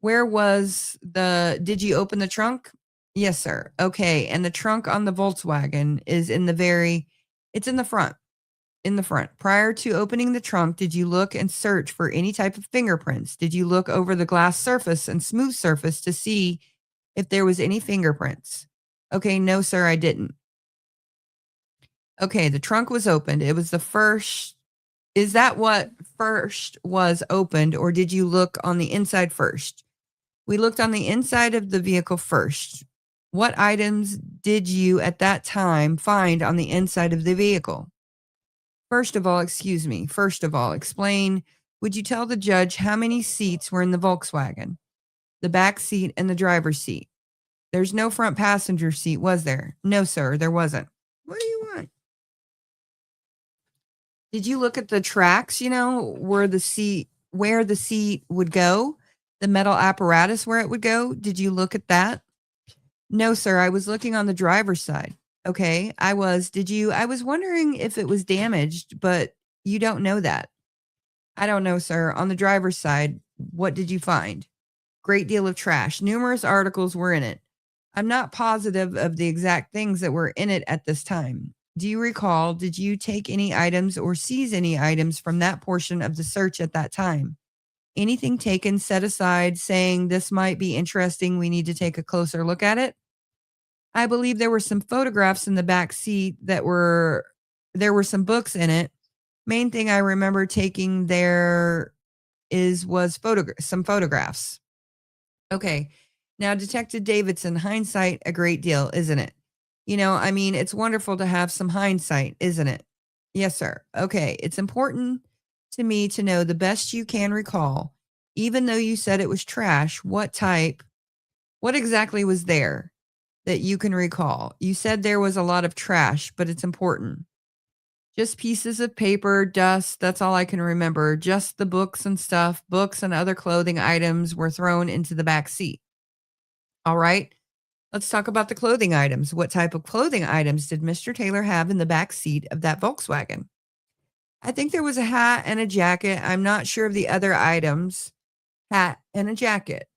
[SPEAKER 2] did you open the trunk? Yes, sir. Okay, and the trunk on the Volkswagen is it's in the front. In the front. Prior to opening the trunk, did you look and search for any type of fingerprints? Did you look over the glass surface and smooth surface to see if there was any fingerprints? Okay, no, sir, I didn't. Okay, the trunk was opened. It was the first. Is that what first was opened, or did you look on the inside first? We looked on the inside of the vehicle first. What items did you at that time find on the inside of the vehicle? First of all, explain. Would you tell the judge how many seats were in the Volkswagen? The back seat and the driver's seat. There's no front passenger seat, was there? No, sir, there wasn't. What do you want? Did you look at the tracks, where the seat would go? The metal apparatus where it would go? Did you look at that? No, sir, I was looking on the driver's side. Okay, I was wondering if it was damaged, but you don't know that. I don't know, sir. On the driver's side, what did you find? Great deal of trash. Numerous articles were in it. I'm not positive of the exact things that were in it at this time. Do you recall, did you take any items or seize any items from that portion of the search at that time? anything taken, set aside, saying this might be interesting, we need to take a closer look at it? I believe there were some photographs in the back seat there were some books in it. Main thing I remember taking there was some photographs. Okay. Now, Detective Davidson, hindsight, a great deal, isn't it? I mean, it's wonderful to have some hindsight, isn't it? Yes, sir. Okay. It's important to me to know the best you can recall, even though you said it was trash, what exactly was there that you can recall? You said there was a lot of trash, but it's important. Just pieces of paper, dust, that's all I can remember. Just the books and stuff, books and other clothing items were thrown into the back seat. All right, let's talk about the clothing items. What type of clothing items did Mr. Taylor have in the back seat of that Volkswagen? I think there was a hat and a jacket. I'm not sure of the other items. Hat and a jacket.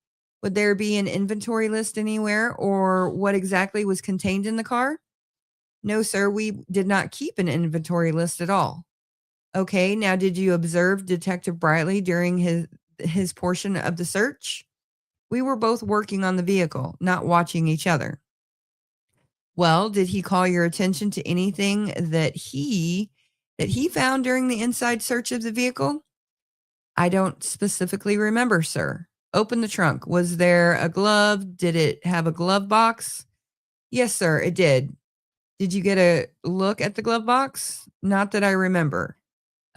[SPEAKER 2] Would there be an inventory list anywhere, or what exactly was contained in the car? No, sir, we did not keep an inventory list at all. Okay, now did you observe Detective Briley during his portion of the search? We were both working on the vehicle, not watching each other. Well, did he call your attention to anything that he found during the inside search of the vehicle? I don't specifically remember, sir. Open the trunk. Was there a glove? Did it have a glove box? Yes, sir, it did. Did you get a look at the glove box? Not that I remember.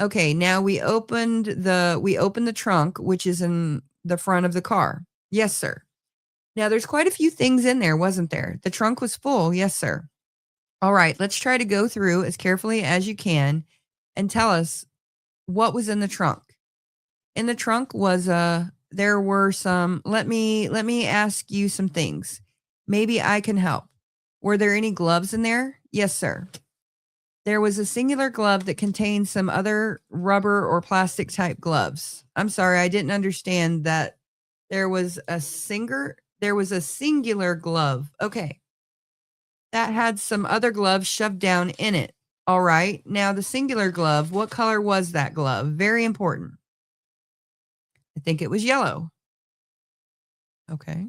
[SPEAKER 2] Okay, now we opened the trunk, which is in the front of the car. Yes, sir. Now there's quite a few things in there, wasn't there? The trunk was full. Yes, sir. All right, let's try to go through as carefully as you can and tell us what was in the trunk. In the trunk was there were some, let me ask you some things. Maybe I can help. Were there any gloves in there? Yes, sir. There was a singular glove that contained some other rubber or plastic type gloves. I'm sorry, I didn't understand that. There was a singular glove. Okay. That had some other gloves shoved down in it. All right. Now the singular glove, what color was that glove? Very important. I think it was yellow. Okay.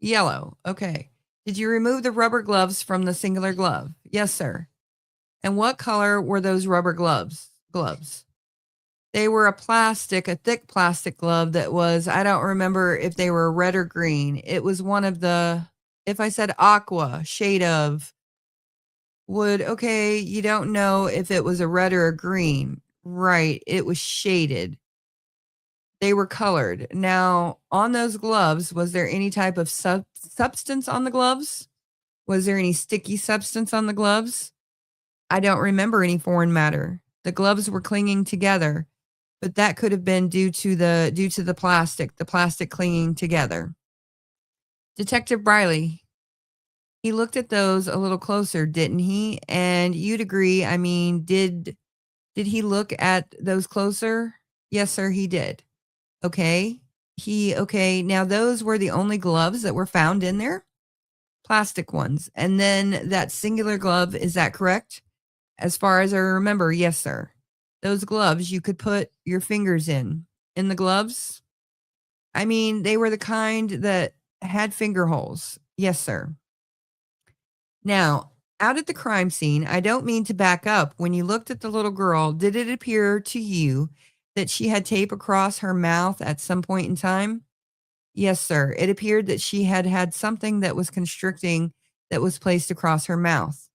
[SPEAKER 2] Yellow. Okay. Did you remove the rubber gloves from the singular glove? Yes, sir. And what color were those rubber gloves? They were a thick plastic glove that was, I don't remember if they were red or green. It was one of if I said aqua, shade of wood, okay, you don't know if it was a red or a green. Right, it was shaded. They were colored. Now, on those gloves, was there any type of substance on the gloves? Was there any sticky substance on the gloves? I don't remember any foreign matter. The gloves were clinging together, but that could have been due to the plastic clinging together. Detective Briley, he looked at those a little closer, didn't he? And you'd agree, I mean, did he look at those closer? Yes, sir, he did. Okay. Now those were the only gloves that were found in there? Plastic ones. And then that singular glove, is that correct? As far as I remember, yes, sir. Those gloves, you could put your fingers in the gloves. I mean, they were the kind that had finger holes. Yes, sir. Now, out at the crime scene, I don't mean to back up. When you looked at the little girl, did it appear to you that she had tape across her mouth at some point in time? Yes, sir. It appeared that she had something that was constricting that was placed across her mouth.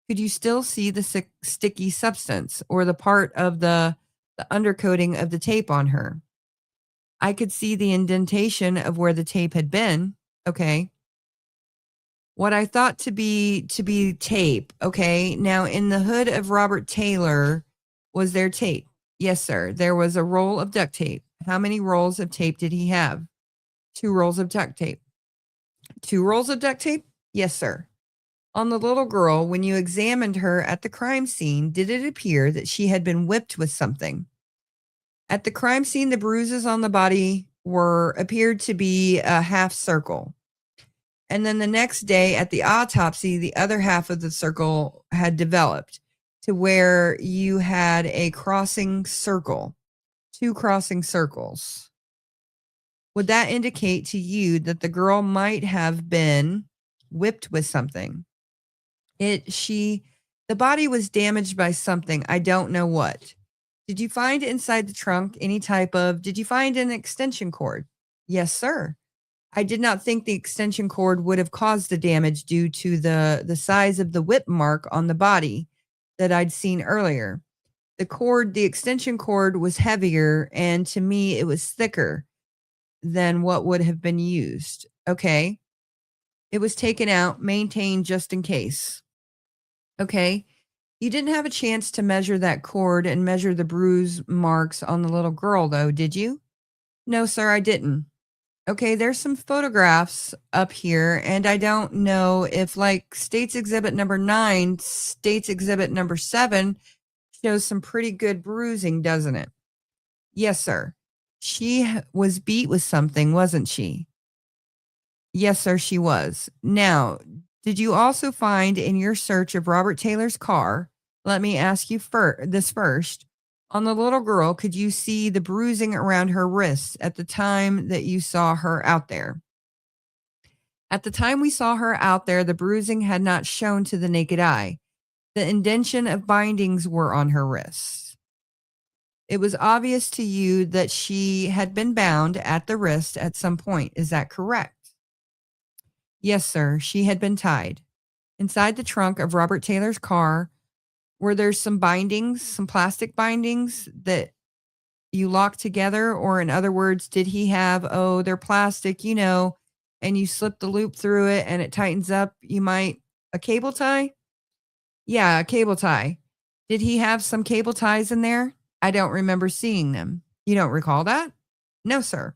[SPEAKER 2] Could you still see the sticky substance or the part of the undercoating of the tape on her? I could see the indentation of where the tape had been. Okay. What I thought to be tape. Okay. Now, in the hood of Robert Taylor, was there tape? Yes, sir. There was a roll of duct tape. How many rolls of tape did he have? 2 rolls of duct tape. 2 rolls of duct tape? Yes, sir. On the little girl, when you examined her at the crime scene, did it appear that she had been whipped with something? At the crime scene, the bruises on the body appeared to be a half circle. And then the next day at the autopsy, the other half of the circle had developed to where you had a crossing circle two crossing circles. Would that indicate to you that the girl might have been whipped with something? The body was damaged by something. I don't know what. Did you find inside the trunk did you find an extension cord? Yes, sir. I did not think the extension cord would have caused the damage due to the size of the whip mark on the body that I'd seen earlier. The extension cord was heavier, and to me, it was thicker than what would have been used. Okay. It was taken out, maintained just in case. Okay. You didn't have a chance to measure that cord and measure the bruise marks on the little girl, though, did you? No, sir, I didn't. Okay, there's some photographs up here, and I don't know if, like, State's Exhibit number 9, State's Exhibit number 7 shows some pretty good bruising, doesn't it? Yes, sir. She was beat with something, wasn't she? Yes, sir, she was. Now, did you also find in your search of Robert Taylor's car, let me ask you this first, on the little girl, could you see the bruising around her wrists at the time that you saw her out there? At the time we saw her out there, the bruising had not shown to the naked eye. The indention of bindings were on her wrists. It was obvious to you that she had been bound at the wrist at some point. Is that correct? Yes, sir. She had been tied. Inside the trunk of Robert Taylor's car, were there some bindings, some plastic bindings that you locked together? Or in other words, did he have, they're plastic, and you slip the loop through it and it tightens up? A cable tie? Yeah, a cable tie. Did he have some cable ties in there? I don't remember seeing them. You don't recall that? No, sir.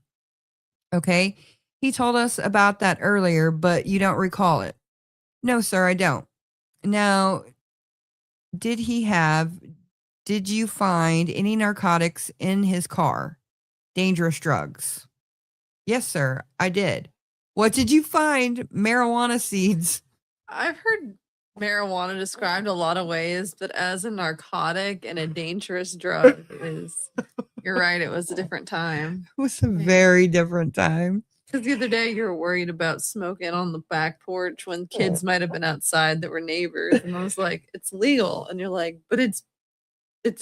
[SPEAKER 2] Okay. He told us about that earlier, but you don't recall it. No, sir, I don't. Now, did you find any narcotics in his car? Dangerous drugs? Yes, sir, I did. What did you find? Marijuana seeds.
[SPEAKER 8] I've heard marijuana described a lot of ways, but as a narcotic and a dangerous drug you're right, it was a different time.
[SPEAKER 2] It was a very different time.
[SPEAKER 8] Because the other day you were worried about smoking on the back porch when kids might have been outside that were neighbors. And I was like, it's legal. And you're like, but it's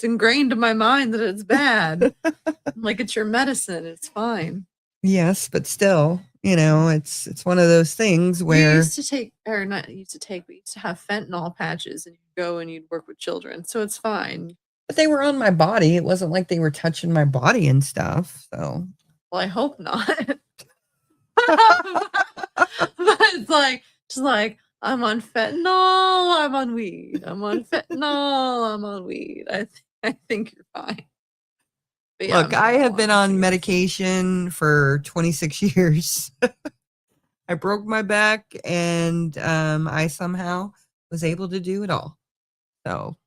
[SPEAKER 8] ingrained in my mind that it's bad. I'm like, it's your medicine. It's fine.
[SPEAKER 2] Yes, but still, it's one of those things where
[SPEAKER 8] we used to have fentanyl patches, and you'd go and you'd work with children. So it's fine.
[SPEAKER 2] But they were on my body. It wasn't like they were touching my body and stuff. So,
[SPEAKER 8] well, I hope not. But it's just like, I'm on fentanyl, I'm on weed. I'm on fentanyl, I'm on weed. I think you're fine. But yeah,
[SPEAKER 2] look, I have been on medication for 26 years. I broke my back, and I somehow was able to do it all. So,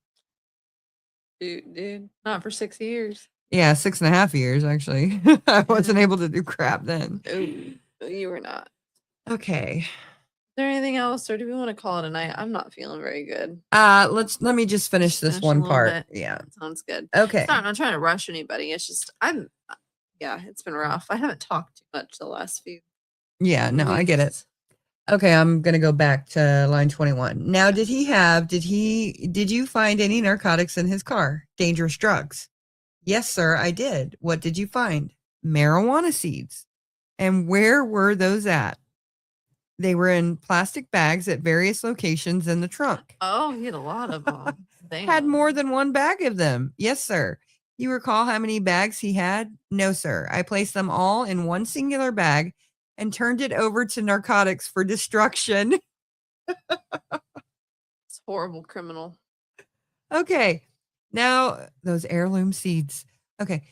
[SPEAKER 8] dude, not for 6 years.
[SPEAKER 2] Yeah, 6.5 years, actually. I wasn't able to do crap then.
[SPEAKER 8] No, you were not.
[SPEAKER 2] Okay.
[SPEAKER 8] Is there anything else, or do we want to call it a night? I'm not feeling very good.
[SPEAKER 2] Let me just finish this one part.
[SPEAKER 8] Bit.
[SPEAKER 2] Yeah.
[SPEAKER 8] Sounds good.
[SPEAKER 2] Okay.
[SPEAKER 8] I'm not trying to rush anybody. It's just it's been rough. I haven't talked too much the last few.
[SPEAKER 2] Yeah, no, I get it. Okay, I'm going to go back to line 21. Now, did you find any narcotics in his car? Dangerous drugs? Yes, sir, I did. What did you find? Marijuana seeds. And where were those at? They were in plastic bags at various locations in the trunk.
[SPEAKER 8] Oh, he had a lot of them.
[SPEAKER 2] Had more than one bag of them. Yes, sir. You recall how many bags he had? No, sir. I placed them all in one singular bag and turned it over to narcotics for destruction.
[SPEAKER 8] It's horrible criminal.
[SPEAKER 2] Okay. Now, those heirloom seeds. Okay.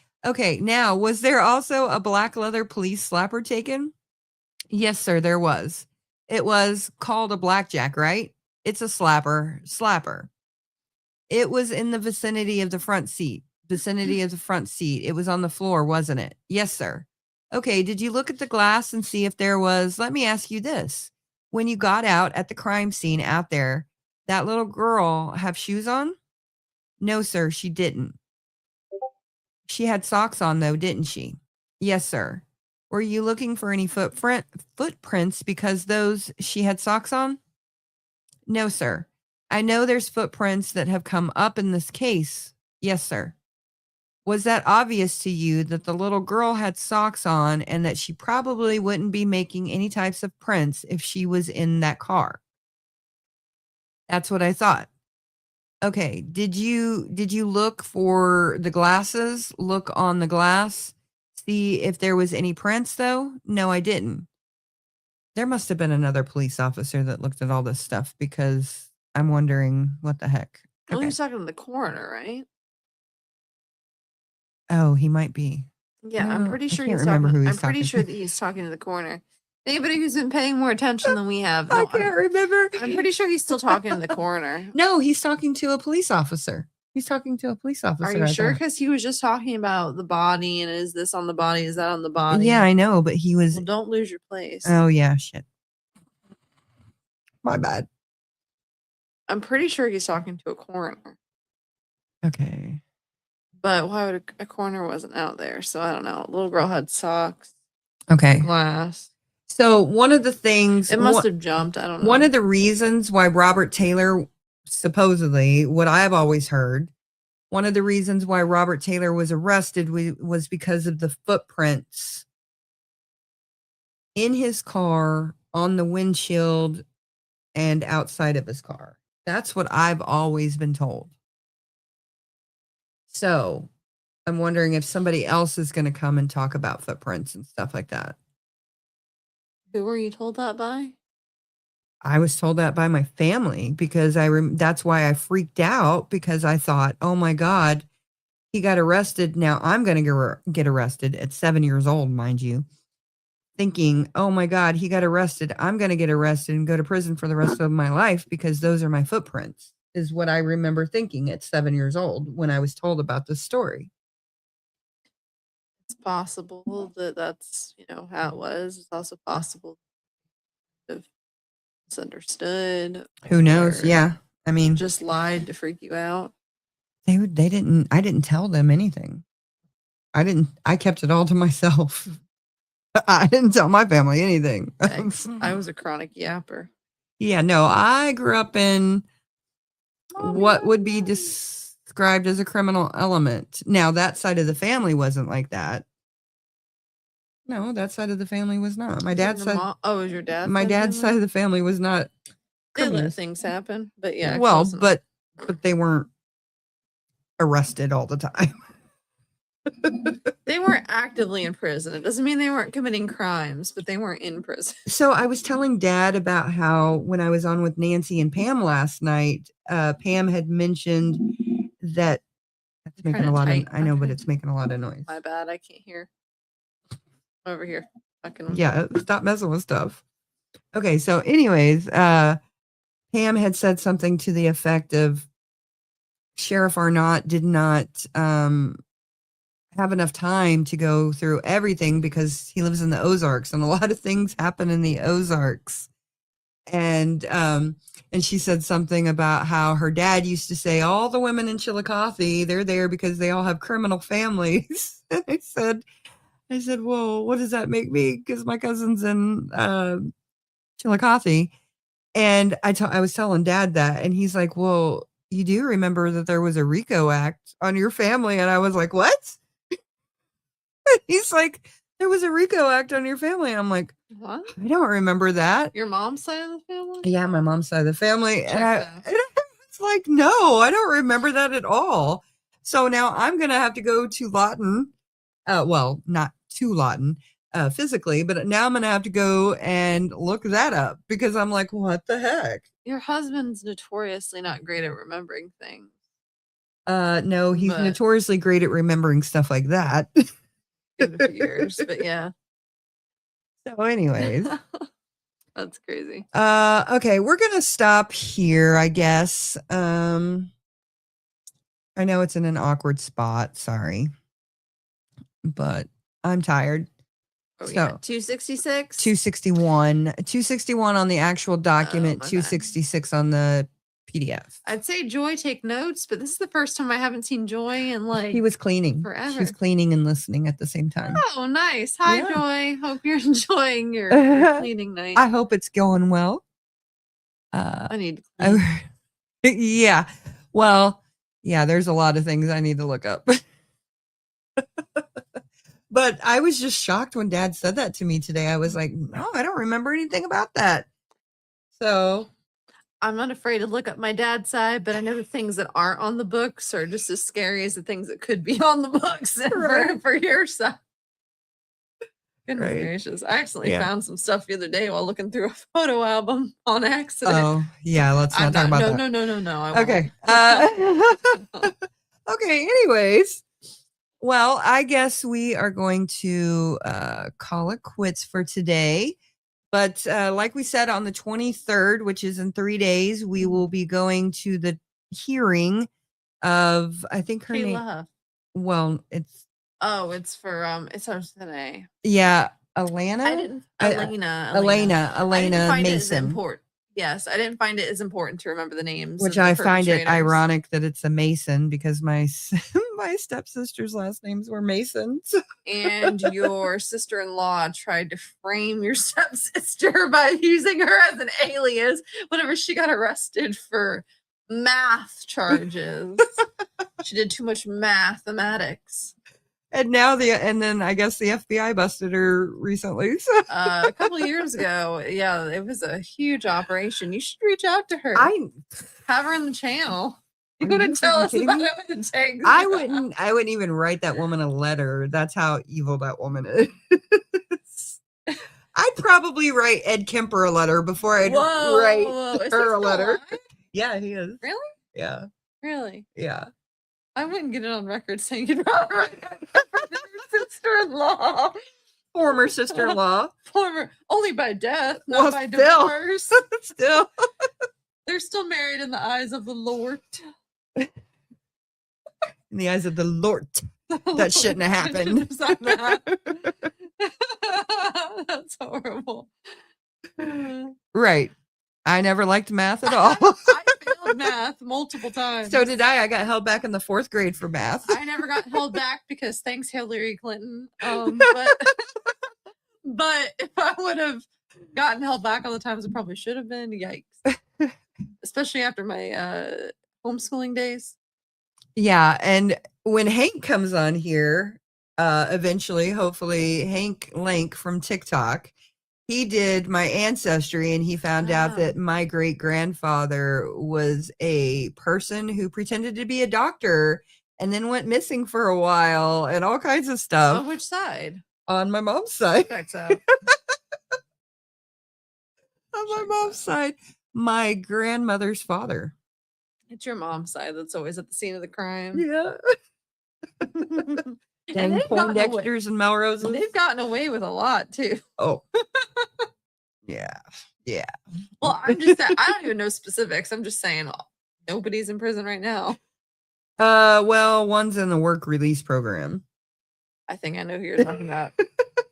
[SPEAKER 2] Now, was there also a black leather police slapper taken? Yes, sir, there was. It was called a blackjack, right? It's a slapper. It was in the vicinity of the front seat. It was on the floor, wasn't it? Yes, sir. Okay, did you look at the glass and see if there was, let me ask you this. When you got out at the crime scene out there, that little girl have shoes on? No, sir, she didn't. She had socks on though, didn't she? Yes, sir. Were you looking for any footprints because she had socks on? No, sir. I know there's footprints that have come up in this case. Yes, sir. Was that obvious to you that the little girl had socks on and that she probably wouldn't be making any types of prints if she was in that car? That's what I thought. Okay. Did you look for the glasses? Look on the glass? See if there was any prints though? No, I didn't. There must have been another police officer that looked at all this stuff because I'm wondering what the heck.
[SPEAKER 8] Well,
[SPEAKER 2] Okay.
[SPEAKER 8] he's talking to the coroner, right?
[SPEAKER 2] Oh, he might be.
[SPEAKER 8] Yeah, I'm
[SPEAKER 2] No,
[SPEAKER 8] pretty
[SPEAKER 2] I
[SPEAKER 8] sure
[SPEAKER 2] can't
[SPEAKER 8] he's
[SPEAKER 2] remember
[SPEAKER 8] talking.
[SPEAKER 2] who
[SPEAKER 8] I'm
[SPEAKER 2] he's
[SPEAKER 8] pretty
[SPEAKER 2] talking
[SPEAKER 8] sure
[SPEAKER 2] to.
[SPEAKER 8] that he's talking to the coroner. Anybody who's been paying more attention than we have,
[SPEAKER 2] I
[SPEAKER 8] no,
[SPEAKER 2] can't remember.
[SPEAKER 8] I'm pretty sure he's still talking to the coroner.
[SPEAKER 2] No, he's talking to a police officer. He's talking to a police officer.
[SPEAKER 8] Are you
[SPEAKER 2] I
[SPEAKER 8] sure?
[SPEAKER 2] thought.
[SPEAKER 8] Because he was just talking about the body and is this on the body? Is that on the body?
[SPEAKER 2] Yeah, I know, but he was.
[SPEAKER 8] Well, don't lose your place.
[SPEAKER 2] Oh yeah, shit. My bad.
[SPEAKER 8] I'm pretty sure he's talking to a coroner.
[SPEAKER 2] Okay.
[SPEAKER 8] But why would a coroner wasn't out there? So I don't know. Little girl had socks,
[SPEAKER 2] Okay.
[SPEAKER 8] glass.
[SPEAKER 2] So one of the things
[SPEAKER 8] It must have jumped. I don't know.
[SPEAKER 2] one of the reasons why Robert Taylor, supposedly, what I've always heard, one of the reasons why Robert Taylor was arrested was because of the footprints in his car, on the windshield, and outside of his car. That's what I've always been told. So I'm wondering if somebody else is going to come and talk about footprints and stuff like that.
[SPEAKER 8] Who were you told that by?
[SPEAKER 2] I was told that by my family because that's why I freaked out, because I thought, oh my God, he got arrested. Now I'm going to get arrested at 7 years old, mind you, thinking, oh my God, he got arrested. I'm going to get arrested and go to prison for the rest of my life because those are my footprints, is what I remember thinking at 7 years old when I was told about this story.
[SPEAKER 8] It's possible that that's, how it was. It's also possible to have misunderstood.
[SPEAKER 2] Who knows?
[SPEAKER 8] or
[SPEAKER 2] Yeah. I mean,
[SPEAKER 8] Just lied to freak you out.
[SPEAKER 2] I didn't tell them anything. I kept it all to myself. I didn't tell my family anything.
[SPEAKER 8] I was a chronic yapper.
[SPEAKER 2] Yeah, no, I grew up in what would be described as a criminal element. Now, that side of the family wasn't like that. No, that side of the family was not. My dad's side.
[SPEAKER 8] Oh, was your dad?
[SPEAKER 2] My dad's side of the family was not
[SPEAKER 8] They let
[SPEAKER 2] criminals.
[SPEAKER 8] things happen, but yeah.
[SPEAKER 2] Well,
[SPEAKER 8] close enough.
[SPEAKER 2] but they weren't arrested all the time.
[SPEAKER 8] They weren't actively in prison. It doesn't mean they weren't committing crimes, but they weren't in prison.
[SPEAKER 2] So I was telling Dad about how when I was on with Nancy and Pam last night, Pam had mentioned that that's
[SPEAKER 8] You're
[SPEAKER 2] making a
[SPEAKER 8] kinda
[SPEAKER 2] lot
[SPEAKER 8] tight.
[SPEAKER 2] of, I know, but
[SPEAKER 8] Okay.
[SPEAKER 2] it's making a lot of noise.
[SPEAKER 8] My bad. I can't hear. Over here. Fucking with
[SPEAKER 2] Yeah, stop messing with stuff. Okay, so anyways, Pam had said something to the effect of Sheriff Arnott did not have enough time to go through everything because he lives in the Ozarks and a lot of things happen in the Ozarks. And she said something about how her dad used to say all the women in Chillicothe, they're there because they all have criminal families. And I said, well, what does that make me? Because my cousin's in Chillicothe. And I was telling Dad that, and he's like, well, you do remember that there was a RICO Act on your family? And I was like, what? He's like, there was a RICO Act on your family. And I'm like,
[SPEAKER 8] what?
[SPEAKER 2] I don't remember that.
[SPEAKER 8] Your mom's side of the family?
[SPEAKER 2] Yeah, my mom's side of the family.
[SPEAKER 8] Check
[SPEAKER 2] And I
[SPEAKER 8] that.
[SPEAKER 2] was like, no, I don't remember that at all. So now I'm going to have to go to Lawton. Well, not to Lawton physically, but now I'm going to have to go and look that up because I'm like, what the heck?
[SPEAKER 8] Your husband's notoriously not great at remembering things.
[SPEAKER 2] No, he's
[SPEAKER 8] But-
[SPEAKER 2] notoriously great at remembering stuff like that.
[SPEAKER 8] In a few years, but yeah.
[SPEAKER 2] So anyways,
[SPEAKER 8] That's crazy.
[SPEAKER 2] okay, we're going to stop here, I guess. I know it's in an awkward spot, sorry. But I'm tired.
[SPEAKER 8] Oh,
[SPEAKER 2] So,
[SPEAKER 8] yeah. 266?
[SPEAKER 2] 261 on the actual document,
[SPEAKER 8] my bad.
[SPEAKER 2] 266 on the PDF.
[SPEAKER 8] I'd say Joy take notes, but this is the first time I haven't seen Joy in like
[SPEAKER 2] He was cleaning.
[SPEAKER 8] forever.
[SPEAKER 2] She was cleaning and listening at the same time.
[SPEAKER 8] Oh, nice. Hi,
[SPEAKER 2] Yeah.
[SPEAKER 8] Joy. Hope you're enjoying your cleaning night.
[SPEAKER 2] I hope it's going well.
[SPEAKER 8] I need to clean.
[SPEAKER 2] Yeah. Well, yeah, there's a lot of things I need to look up. But I was just shocked when Dad said that to me today. I was like, no, I don't remember anything about that. So
[SPEAKER 8] I'm not afraid to look up my dad's side, but I know the things that aren't on the books are just as scary as the things that could be on the books
[SPEAKER 2] Right.
[SPEAKER 8] for your side. Goodness
[SPEAKER 2] Right.
[SPEAKER 8] gracious. I accidentally
[SPEAKER 2] Yeah.
[SPEAKER 8] found some stuff the other day while looking through a photo album on accident.
[SPEAKER 2] Oh, yeah, let's not talk about that.
[SPEAKER 8] No. I won't.
[SPEAKER 2] Okay. Okay, anyways. Well, I guess we are going to call it quits for today. But like we said, on the 23rd, which is in 3 days, we will be going to the hearing of, I think her name.
[SPEAKER 8] Kayla.
[SPEAKER 2] Well, it's,
[SPEAKER 8] Oh, it's for it starts with an A.
[SPEAKER 2] yeah, Elena.
[SPEAKER 8] I didn't Elena.
[SPEAKER 2] Elena
[SPEAKER 8] I didn't find it as
[SPEAKER 2] Mason.
[SPEAKER 8] important. Yes, I didn't find it as important to remember the names.
[SPEAKER 2] Which
[SPEAKER 8] of the
[SPEAKER 2] I find it
[SPEAKER 8] perpetrators.
[SPEAKER 2] ironic that it's a Mason because my my stepsister's last names were Masons.
[SPEAKER 8] And your sister-in-law tried to frame your stepsister by using her as an alias whenever she got arrested for math charges. She did too much mathematics.
[SPEAKER 2] And now then I guess the FBI busted her recently. So
[SPEAKER 8] A couple of years ago, yeah, it was a huge operation. You should reach out to her. Have her in the channel. You
[SPEAKER 2] Are
[SPEAKER 8] want
[SPEAKER 2] you
[SPEAKER 8] to tell
[SPEAKER 2] fucking
[SPEAKER 8] us
[SPEAKER 2] kidding
[SPEAKER 8] about
[SPEAKER 2] me?
[SPEAKER 8] what it takes?
[SPEAKER 2] I wouldn't even write that woman a letter. That's how evil that woman is. I'd probably write Ed Kemper a letter before I'd write
[SPEAKER 8] Is
[SPEAKER 2] her
[SPEAKER 8] he
[SPEAKER 2] a
[SPEAKER 8] still
[SPEAKER 2] letter.
[SPEAKER 8] alive?
[SPEAKER 2] Yeah, he is.
[SPEAKER 8] Really?
[SPEAKER 2] Yeah.
[SPEAKER 8] Really?
[SPEAKER 2] Yeah.
[SPEAKER 8] I wouldn't get it on record saying you'd rather write your sister-in-law.
[SPEAKER 2] Former sister-in-law.
[SPEAKER 8] Former, only by death,
[SPEAKER 2] Well,
[SPEAKER 8] not by
[SPEAKER 2] still.
[SPEAKER 8] divorce.
[SPEAKER 2] Still.
[SPEAKER 8] They're still married in the eyes of the Lord.
[SPEAKER 2] In the eyes of the Lord. That shouldn't have happened.
[SPEAKER 8] That's horrible.
[SPEAKER 2] Right. I never liked math at all.
[SPEAKER 8] I failed math multiple times.
[SPEAKER 2] So did I. I got held back in the 4th grade for math.
[SPEAKER 8] I never got held back because thanks Hillary Clinton. But if I would have gotten held back all the times, it probably should have been. Yikes. Especially after my homeschooling days.
[SPEAKER 2] Yeah, and when Hank comes on here, eventually, hopefully, Hank Lank from TikTok, he did my ancestry and he found out that my great grandfather was a person who pretended to be a doctor and then went missing for a while and all kinds of stuff.
[SPEAKER 8] On which side?
[SPEAKER 2] On my mom's side.
[SPEAKER 8] Checks out.
[SPEAKER 2] On my mom's side. My grandmother's father.
[SPEAKER 8] It's your mom's side that's always at the scene of the crime.
[SPEAKER 2] Yeah.
[SPEAKER 8] And
[SPEAKER 2] Dang
[SPEAKER 8] they've gotten away-
[SPEAKER 2] Poindexters and Melroses.
[SPEAKER 8] They've gotten away with a lot too.
[SPEAKER 2] Oh. Yeah. Yeah.
[SPEAKER 8] Well, I'm just I don't even know specifics. I'm just saying nobody's in prison right now.
[SPEAKER 2] Well, one's in the work release program.
[SPEAKER 8] I think I know who you're talking about.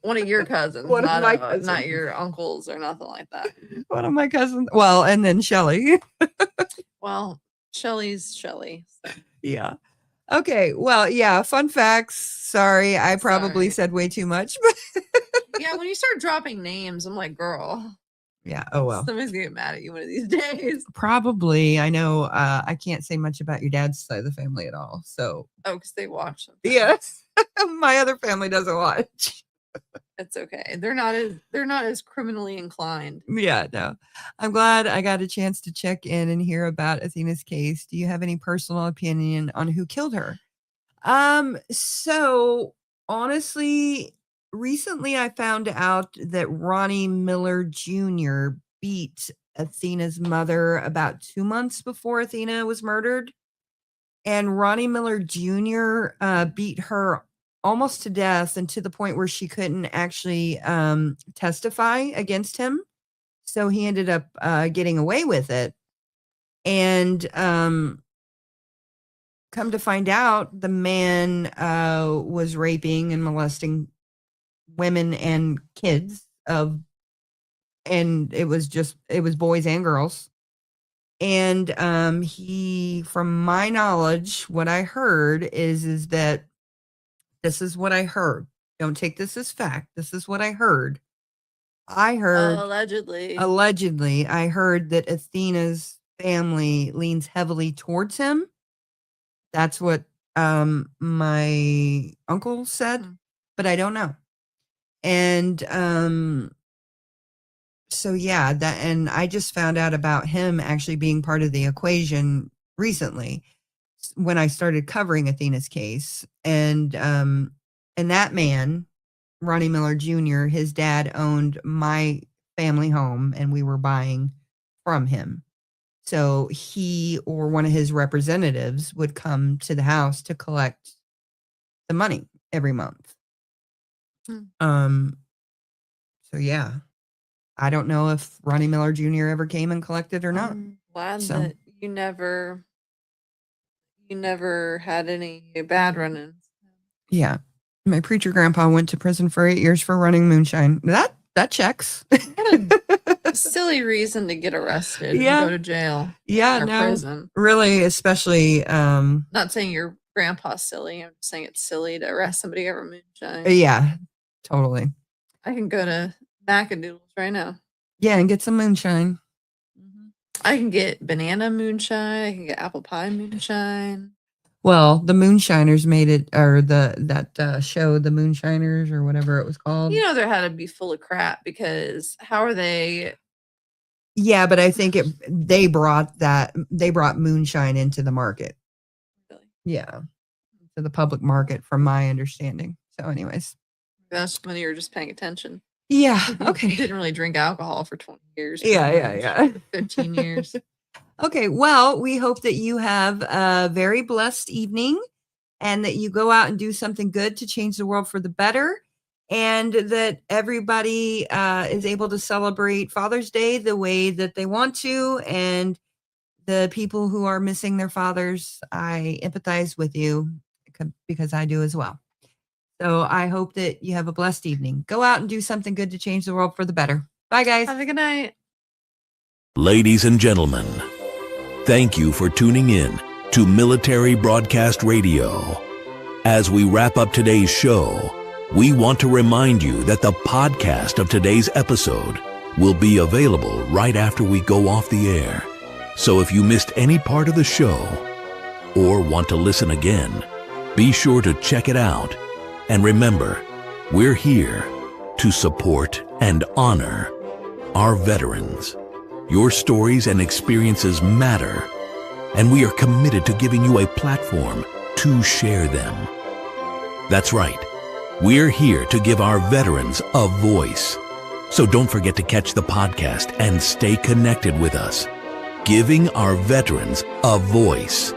[SPEAKER 8] One of your cousins,
[SPEAKER 2] One of
[SPEAKER 8] not,
[SPEAKER 2] my
[SPEAKER 8] not
[SPEAKER 2] cousins.
[SPEAKER 8] your uncles or nothing like that.
[SPEAKER 2] One of my cousins. Well, and then Shelly.
[SPEAKER 8] Well, Shelly's Shelly. So.
[SPEAKER 2] Yeah. Okay. Well, yeah. Fun facts. Sorry, I probably said way too much. But
[SPEAKER 8] Yeah, when you start dropping names, I'm like, girl.
[SPEAKER 2] yeah. Oh well.
[SPEAKER 8] Somebody's gonna get mad at you one of these days.
[SPEAKER 2] Probably. I know. I can't say much about your dad's side of the family at all. So
[SPEAKER 8] Oh, because they watch them.
[SPEAKER 2] yes, my other family doesn't watch.
[SPEAKER 8] It's okay. They're not as criminally inclined.
[SPEAKER 2] Yeah, no. I'm glad I got a chance to check in and hear about Athena's case. Do you have any personal opinion on who killed her? So honestly, recently I found out that Ronnie Miller Jr. beat Athena's mother about 2 months before Athena was murdered. And Ronnie Miller Jr. Beat her almost to death and to the point where she couldn't actually testify against him. So he ended up getting away with it. And come to find out, the man was raping and molesting women and kids and it was boys and girls. And he, from my knowledge, what I heard is that this is what I heard. Don't take this as fact. This is what I heard. I heard allegedly, I heard that Athena's family leans heavily towards him. That's what my uncle said, but I don't know. And so yeah, and I just found out about him actually being part of the equation recently when I started covering Athena's case. And that man, Ronnie Miller Jr., his dad owned my family home and we were buying from him. So he or one of his representatives would come to the house to collect the money every month. So yeah, I don't know if Ronnie Miller Jr. ever came and collected or not.
[SPEAKER 8] Glad that you never had any bad run-ins.
[SPEAKER 2] Yeah. My preacher grandpa went to prison for 8 years for running moonshine. That checks.
[SPEAKER 8] What a silly reason to get arrested and go to jail.
[SPEAKER 2] Yeah,
[SPEAKER 8] or
[SPEAKER 2] no,
[SPEAKER 8] prison.
[SPEAKER 2] really, especially.
[SPEAKER 8] Not saying your grandpa's silly. I'm just saying it's silly to arrest somebody over moonshine.
[SPEAKER 2] Yeah, totally.
[SPEAKER 8] I can go to Macadoodles right now.
[SPEAKER 2] Yeah, and get some moonshine.
[SPEAKER 8] I can get banana moonshine. I can get apple pie moonshine.
[SPEAKER 2] Well, the Moonshiners made it, or that show, The Moonshiners, or whatever it was called.
[SPEAKER 8] You know, there had to be full of crap because how are they?
[SPEAKER 2] Yeah, but I think they brought moonshine into the market.
[SPEAKER 8] Really?
[SPEAKER 2] Yeah, to the public market, from my understanding. So, anyways,
[SPEAKER 8] That's when you were just paying attention.
[SPEAKER 2] yeah,
[SPEAKER 8] You
[SPEAKER 2] okay,
[SPEAKER 8] didn't really drink alcohol for 20 years.
[SPEAKER 2] yeah.
[SPEAKER 8] 15 years.
[SPEAKER 2] Okay, well, we hope that you have a very blessed evening and that you go out and do something good to change the world for the better, and that everybody is able to celebrate Father's Day the way that they want to. And the people who are missing their fathers, I empathize with you because I do as well. So I hope that you have a blessed evening. Go out and do something good to change the world for the better. Bye, guys.
[SPEAKER 8] Have a good night.
[SPEAKER 9] Ladies and gentlemen, thank you for tuning in to Military Broadcast Radio. As we wrap up today's show, we want to remind you that the podcast of today's episode will be available right after we go off the air. So if you missed any part of the show or want to listen again, be sure to check it out. And remember, we're here to support and honor our veterans. Your stories and experiences matter, and we are committed to giving you a platform to share them. That's right. We're here to give our veterans a voice. So don't forget to catch the podcast and stay connected with us. Giving our veterans a voice.